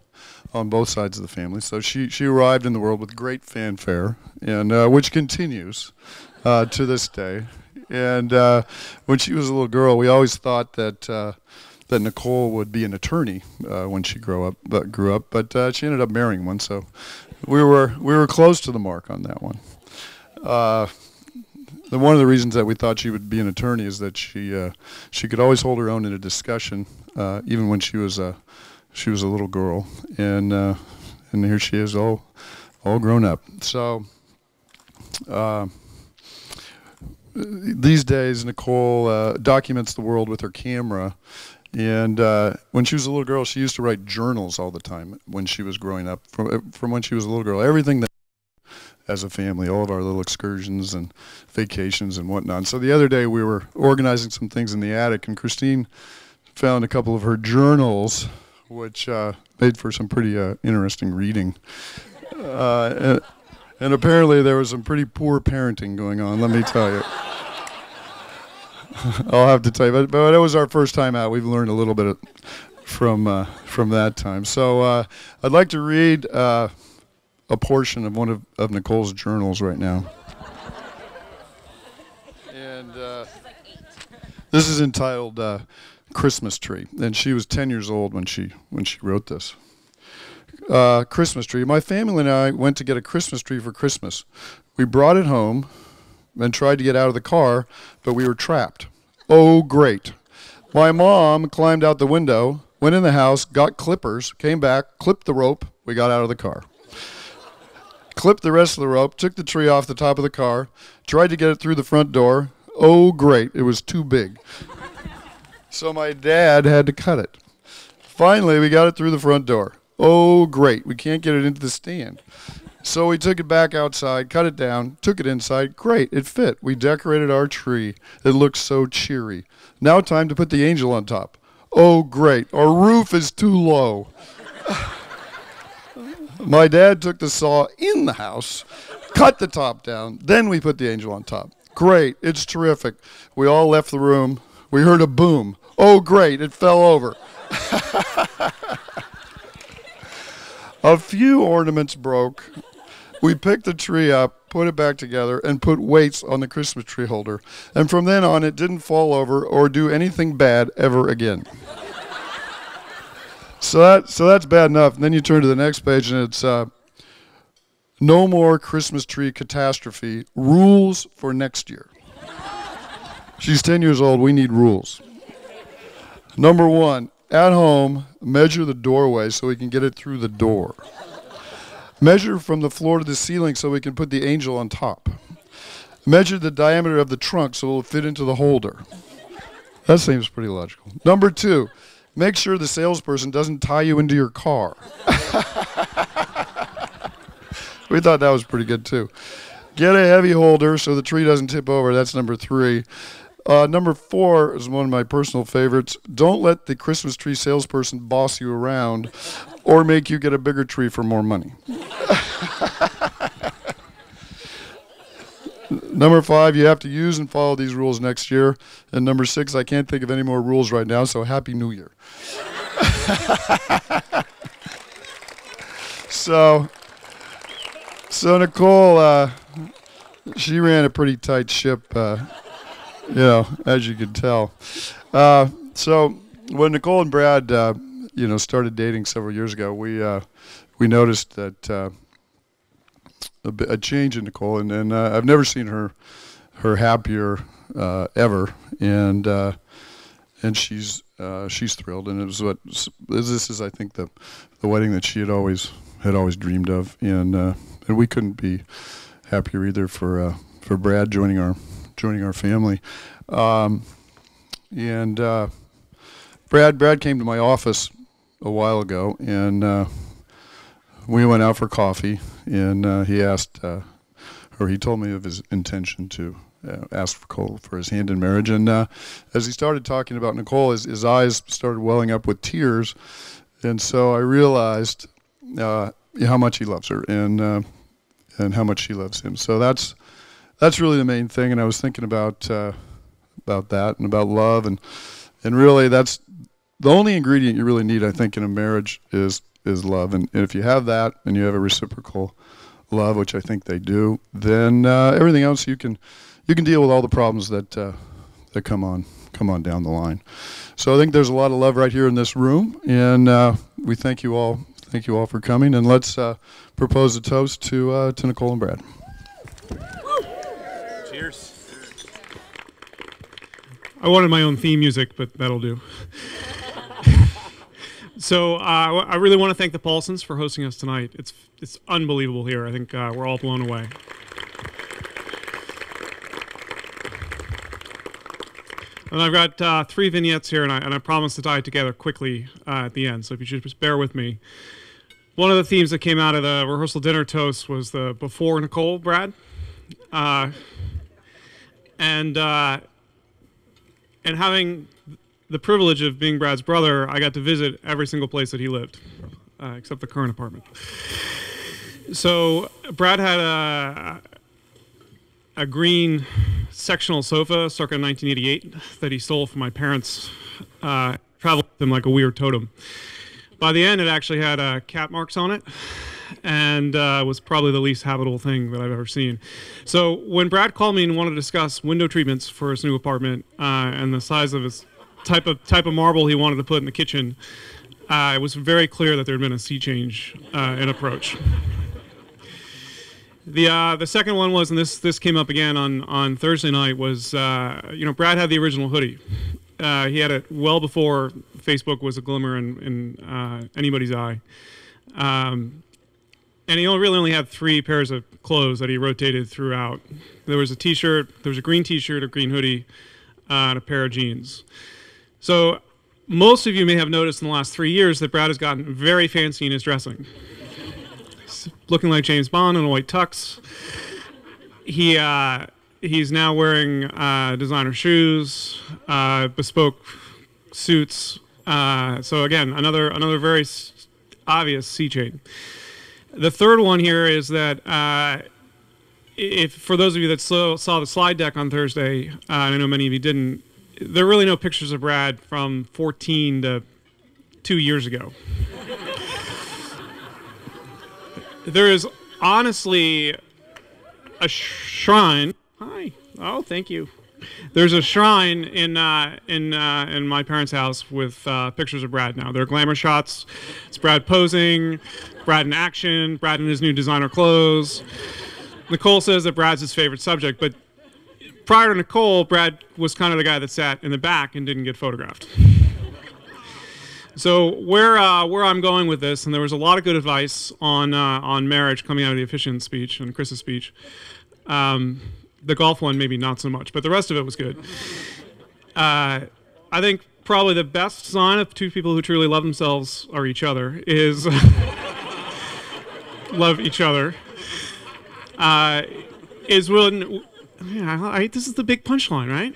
on both sides of the family. So she arrived in the world with great fanfare, and which continues to this day. And when she was a little girl, we always thought that Nicole would be an attorney when she grew up, but she ended up marrying one. So we were close to the mark on that one. One of the reasons that we thought she would be an attorney is that she could always hold her own in a discussion, even when she was a little girl, and here she is, all grown up. So these days, Nicole documents the world with her camera. And when she was a little girl, she used to write journals all the time when she was growing up, from when she was a little girl. Everything that as a family, all of our little excursions and vacations and whatnot. So the other day we were organizing some things in the attic, and Christine found a couple of her journals, which made for some pretty interesting reading. And apparently there was some pretty poor parenting going on, let me tell you. I'll have to tell you, but it was our first time out. We've learned a little bit from that time. So I'd like to read a portion of one of Nicole's journals right now. And this is entitled Christmas Tree, and she was 10 years old when she wrote this. Christmas tree. My family and I went to get a Christmas tree for Christmas. We brought it home and tried to get out of the car, but we were trapped. Oh, great. My mom climbed out the window, went in the house, got clippers, came back, clipped the rope. We got out of the car. Clipped the rest of the rope, took the tree off the top of the car, tried to get it through the front door. Oh, great. It was too big. So my dad had to cut it. Finally, we got it through the front door. Oh, great. We can't get it into the stand. So we took it back outside, cut it down, took it inside. Great. It fit. We decorated our tree. It looked so cheery. Now time to put the angel on top. Oh, great. Our roof is too low. My dad took the saw in the house, cut the top down, then we put the angel on top. Great. It's terrific. We all left the room. We heard a boom. Oh, great. It fell over. A few ornaments broke. We picked the tree up, put it back together, and put weights on the Christmas tree holder. And from then on, it didn't fall over or do anything bad ever again. So that's bad enough. And then you turn to the next page, and it's no more Christmas tree catastrophe. Rules for next year. She's 10 years old. We need rules. Number 1, at home, measure the doorway so we can get it through the door. Measure from the floor to the ceiling so we can put the angel on top. Measure the diameter of the trunk so it'll fit into the holder. That seems pretty logical. Number 2, make sure the salesperson doesn't tie you into your car. We thought that was pretty good too. Get a heavy holder so the tree doesn't tip over. That's number 3. Number 4 is one of my personal favorites. Don't let the Christmas tree salesperson boss you around or make you get a bigger tree for more money. Number 5, you have to use and follow these rules next year. And number 6, I can't think of any more rules right now, so Happy New Year. So Nicole, she ran a pretty tight ship, as you could tell. So when Nicole and Brad, started dating several years ago, we noticed that a change in Nicole, and I've never seen her happier ever, and she's thrilled, and this is I think the wedding that she had always dreamed of, and we couldn't be happier either for Brad joining our family, and Brad came to my office a while ago, and we went out for coffee, and he told me of his intention to ask Nicole for his hand in marriage. And as he started talking about Nicole, his eyes started welling up with tears, and so I realized how much he loves her and how much she loves him. So that's really the main thing. And I was thinking about that and about love, and really that's the only ingredient you really need, I think, in a marriage is love. And if you have that and you have a reciprocal love, which I think they do, then everything else you can deal with all the problems that come on down the line. So I think there's a lot of love right here in this room, and we thank you all for coming, and let's propose a toast to Nicole and Brad. Cheers. I wanted my own theme music, but that'll do. So I really want to thank the Paulsons for hosting us tonight. It's unbelievable here. I think we're all blown away. And I've got 3 vignettes here, and I promise to tie it together quickly at the end, so if you should just bear with me. One of the themes that came out of the rehearsal dinner toast was the before Nicole, Brad. And having the privilege of being Brad's brother, I got to visit every single place that he lived, except the current apartment. So Brad had a green sectional sofa circa 1988 that he stole from my parents, traveled with him like a weird totem. By the end, it actually had cat marks on it, and was probably the least habitable thing that I've ever seen. So when Brad called me and wanted to discuss window treatments for his new apartment and the size of his type of marble he wanted to put in the kitchen, it was very clear that there had been a sea change in approach. The second one was, and this came up again on Thursday night, was Brad had the original hoodie. He had it well before Facebook was a glimmer in anybody's eye. And he really only had 3 pairs of clothes that he rotated throughout. There was a t-shirt, there was a green t-shirt, a green hoodie, and a pair of jeans. So most of you may have noticed in the last 3 years that Brad has gotten very fancy in his dressing. He's looking like James Bond in a white tux. He's now wearing designer shoes, bespoke suits. So again, another very obvious sea change. The third one here is that if for those of you that saw the slide deck on Thursday, and I know many of you didn't, there are really no pictures of Brad from 14 to 2 years ago. There is honestly a shrine. Hi. Oh, thank you. There's a shrine in my parents' house with pictures of Brad now. They're glamour shots. It's Brad posing, Brad in action, Brad in his new designer clothes. Nicole says that Brad's his favorite subject, but prior to Nicole, Brad was kind of the guy that sat in the back and didn't get photographed. So where I'm going with this, and there was a lot of good advice on marriage coming out of the officiant speech and Chris's speech. The golf one, maybe not so much, but the rest of it was good. I think probably the best sign of 2 people who truly love themselves or each other is love each other. Is when this is the big punchline, right?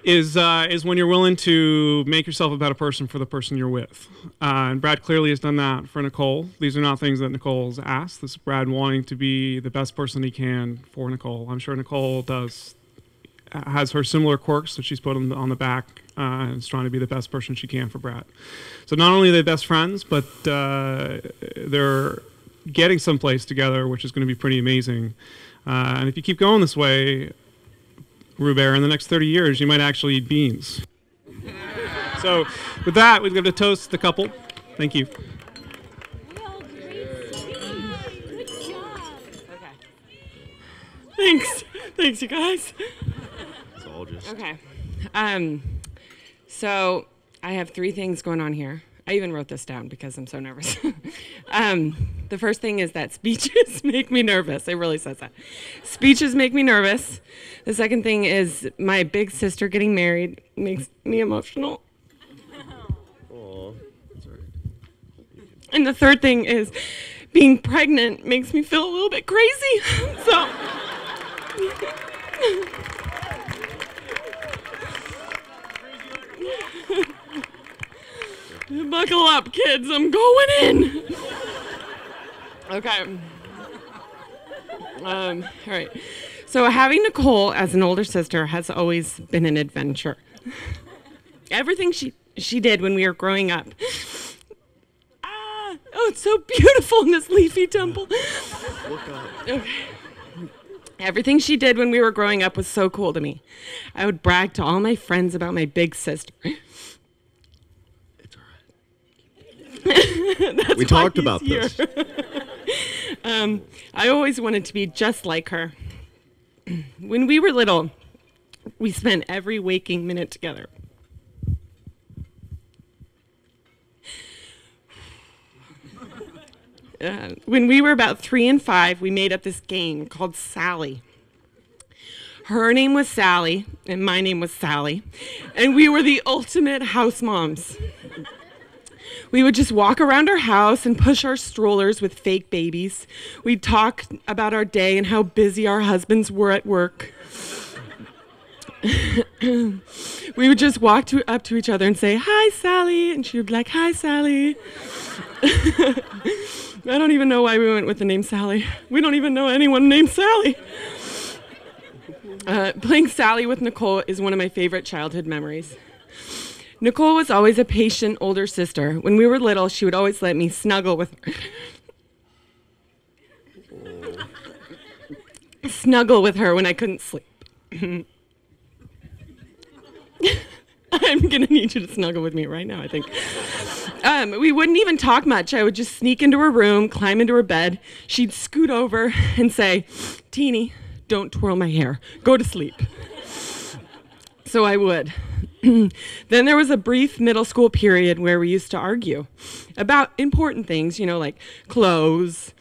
Is when you're willing to make yourself a better person for the person you're with. And Brad clearly has done that for Nicole. These are not things that Nicole's asked. This is Brad wanting to be the best person he can for Nicole. I'm sure Nicole has her similar quirks that she's put on the back and is trying to be the best person she can for Brad. So not only are they best friends, but they're getting someplace together, which is going to be pretty amazing. And if you keep going this way, Robert, in the next 30 years, you might actually eat beans. So with that, we've got to toast the couple. Thank you. Thanks. Thanks, you guys. It's all just... Okay. So I have 3 things going on here. I even wrote this down because I'm so nervous. The first thing is that speeches make me nervous. It really says that. Speeches make me nervous. The second thing is my big sister getting married makes me emotional. Aww. Sorry. And the third thing is being pregnant makes me feel a little bit crazy. So... Buckle up, kids. I'm going in. Okay. All right. So having Nicole as an older sister has always been an adventure. Everything she did when we were growing up. Oh, it's so beautiful in this leafy temple. Okay. Everything she did when we were growing up was so cool to me. I would brag to all my friends about my big sister. We talked about this. I always wanted to be just like her. When we were little, we spent every waking minute together. When we were about 3 and 5, we made up this game called Sally. Her name was Sally, and my name was Sally, and we were the ultimate house moms. We would just walk around our house and push our strollers with fake babies. We'd talk about our day and how busy our husbands were at work. We would just walk up to each other and say, "Hi, Sally," and she would be like, "Hi, Sally." I don't even know why we went with the name Sally. We don't even know anyone named Sally. Playing Sally with Nicole is one of my favorite childhood memories. Nicole was always a patient older sister. When we were little, she would always let me snuggle with her. Snuggle with her when I couldn't sleep. I'm going to need you to snuggle with me right now, I think. We wouldn't even talk much. I would just sneak into her room, climb into her bed. She'd scoot over and say, Teeny, don't twirl my hair. Go to sleep. So I would. Then there was a brief middle school period where we used to argue about important things, you know, like clothes.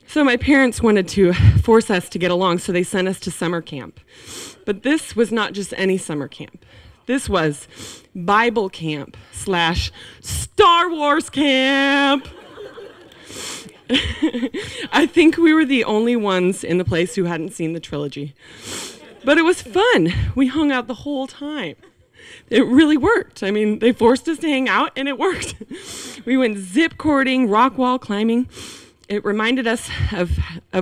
So my parents wanted to force us to get along, so they sent us to summer camp. But this was not just any summer camp. This was Bible camp / Star Wars camp. I think we were the only ones in the place who hadn't seen the trilogy. But it was fun. We hung out the whole time. It really worked. I mean, they forced us to hang out, and it worked. We went zip cording, rock wall climbing. It reminded us of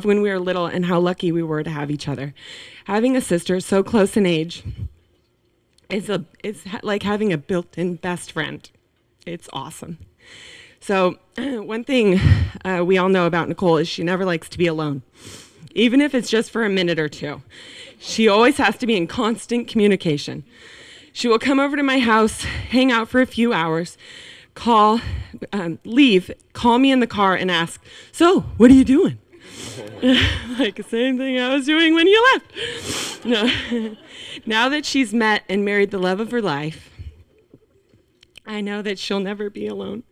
when we were little and how lucky we were to have each other. Having a sister so close in age is like having a built-in best friend. It's awesome. So one thing we all know about Nicole is she never likes to be alone, even if it's just for a minute or two. She always has to be in constant communication. She will come over to my house, hang out for a few hours, leave, call me in the car and ask, so, what are you doing? Like the same thing I was doing when you left. No. Now that she's met and married the love of her life, I know that she'll never be alone.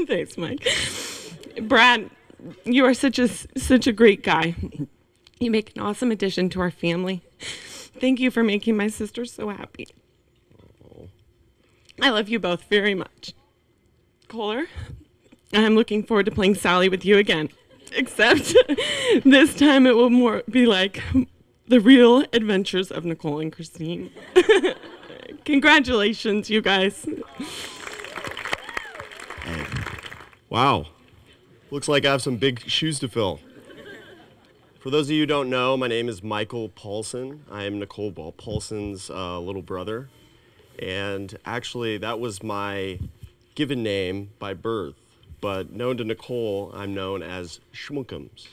Thanks, Mike. Brad, you are such a great guy. You make an awesome addition to our family. Thank you for making my sister so happy. I love you both very much. Kohler, I'm looking forward to playing Sally with you again. Except this time it will more be like the real adventures of Nicole and Christine. Congratulations, you guys. Wow. Looks like I have some big shoes to fill. For those of you who don't know, my name is Michael Paulson. I am Nicole Paulson's little brother. And actually, that was my given name by birth. But known to Nicole, I'm known as Schmookums.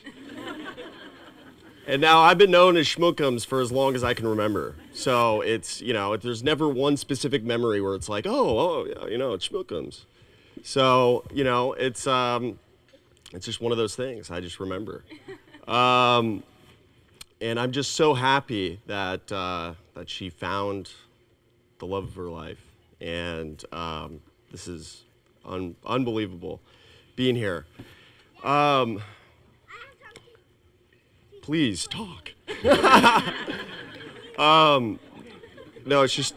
And now I've been known as Schmookums for as long as I can remember. So it's, you know, there's never one specific memory where it's like, oh, yeah, you know, it's Schmookums. So, you know, it's just one of those things I just remember. And I'm just so happy that that she found the love of her life, and this is unbelievable being here. Please talk. No, it's just.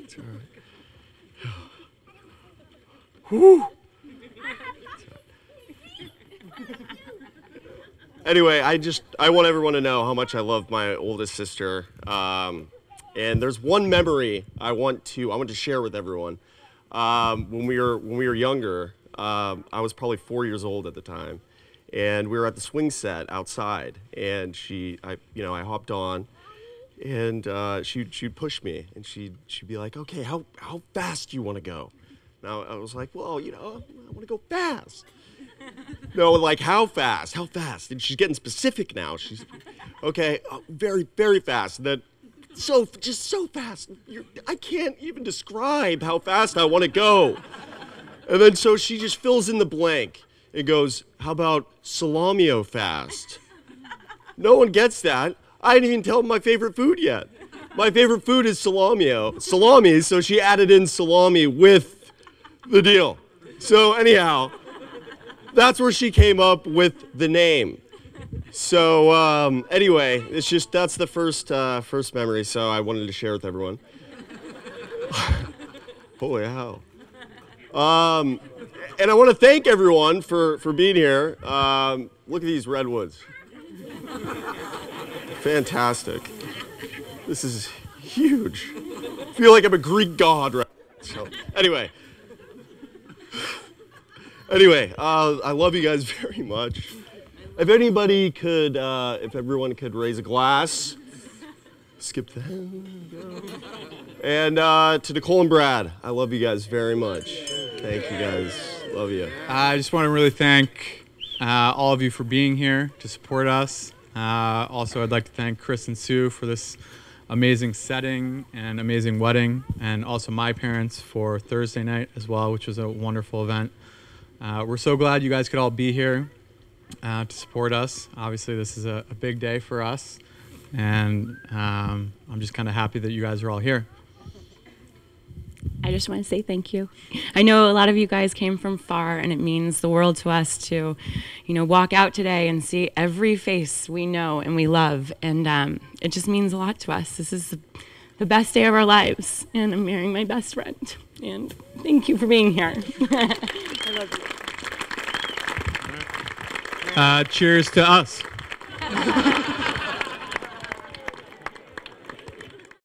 It's all right. Whew. Anyway, I want everyone to know how much I love my oldest sister. And there's one memory I want to share with everyone. When we were younger, I was probably 4 years old at the time, and we were at the swing set outside, and I hopped on, and she'd push me, and she'd be like, okay, how fast do you want to go? Now I was like, well, you know, I want to go fast. No, like how fast? How fast? And she's getting specific now. She's okay, very, very fast. And then just so fast. I can't even describe how fast I want to go. And then so she just fills in the blank and goes, how about salami-o fast? No one gets that. I didn't even tell them my favorite food yet. My favorite food is salami, so she added in salami with the deal. So anyhow, that's where she came up with the name. So anyway, that's the first memory, so I wanted to share with everyone. Holy hell. And I want to thank everyone for being here. Look at these redwoods. Fantastic. This is huge. I feel like I'm a Greek god right now. So, anyway, I love you guys very much. If everyone could raise a glass, skip that. And to Nicole and Brad, I love you guys very much. Thank you guys. Love you. I just want to really thank all of you for being here to support us. Also, I'd like to thank Chris and Sue for this amazing setting and amazing wedding, and also my parents for Thursday night as well, which was a wonderful event. We're so glad you guys could all be here to support us. Obviously, this is a big day for us, and I'm just kind of happy that you guys are all here. I just want to say thank you. I know a lot of you guys came from far, and it means the world to us to, walk out today and see every face we know and we love, and it just means a lot to us. This is the best day of our lives, and I'm marrying my best friend, and thank you for being here. I love you. Cheers to us.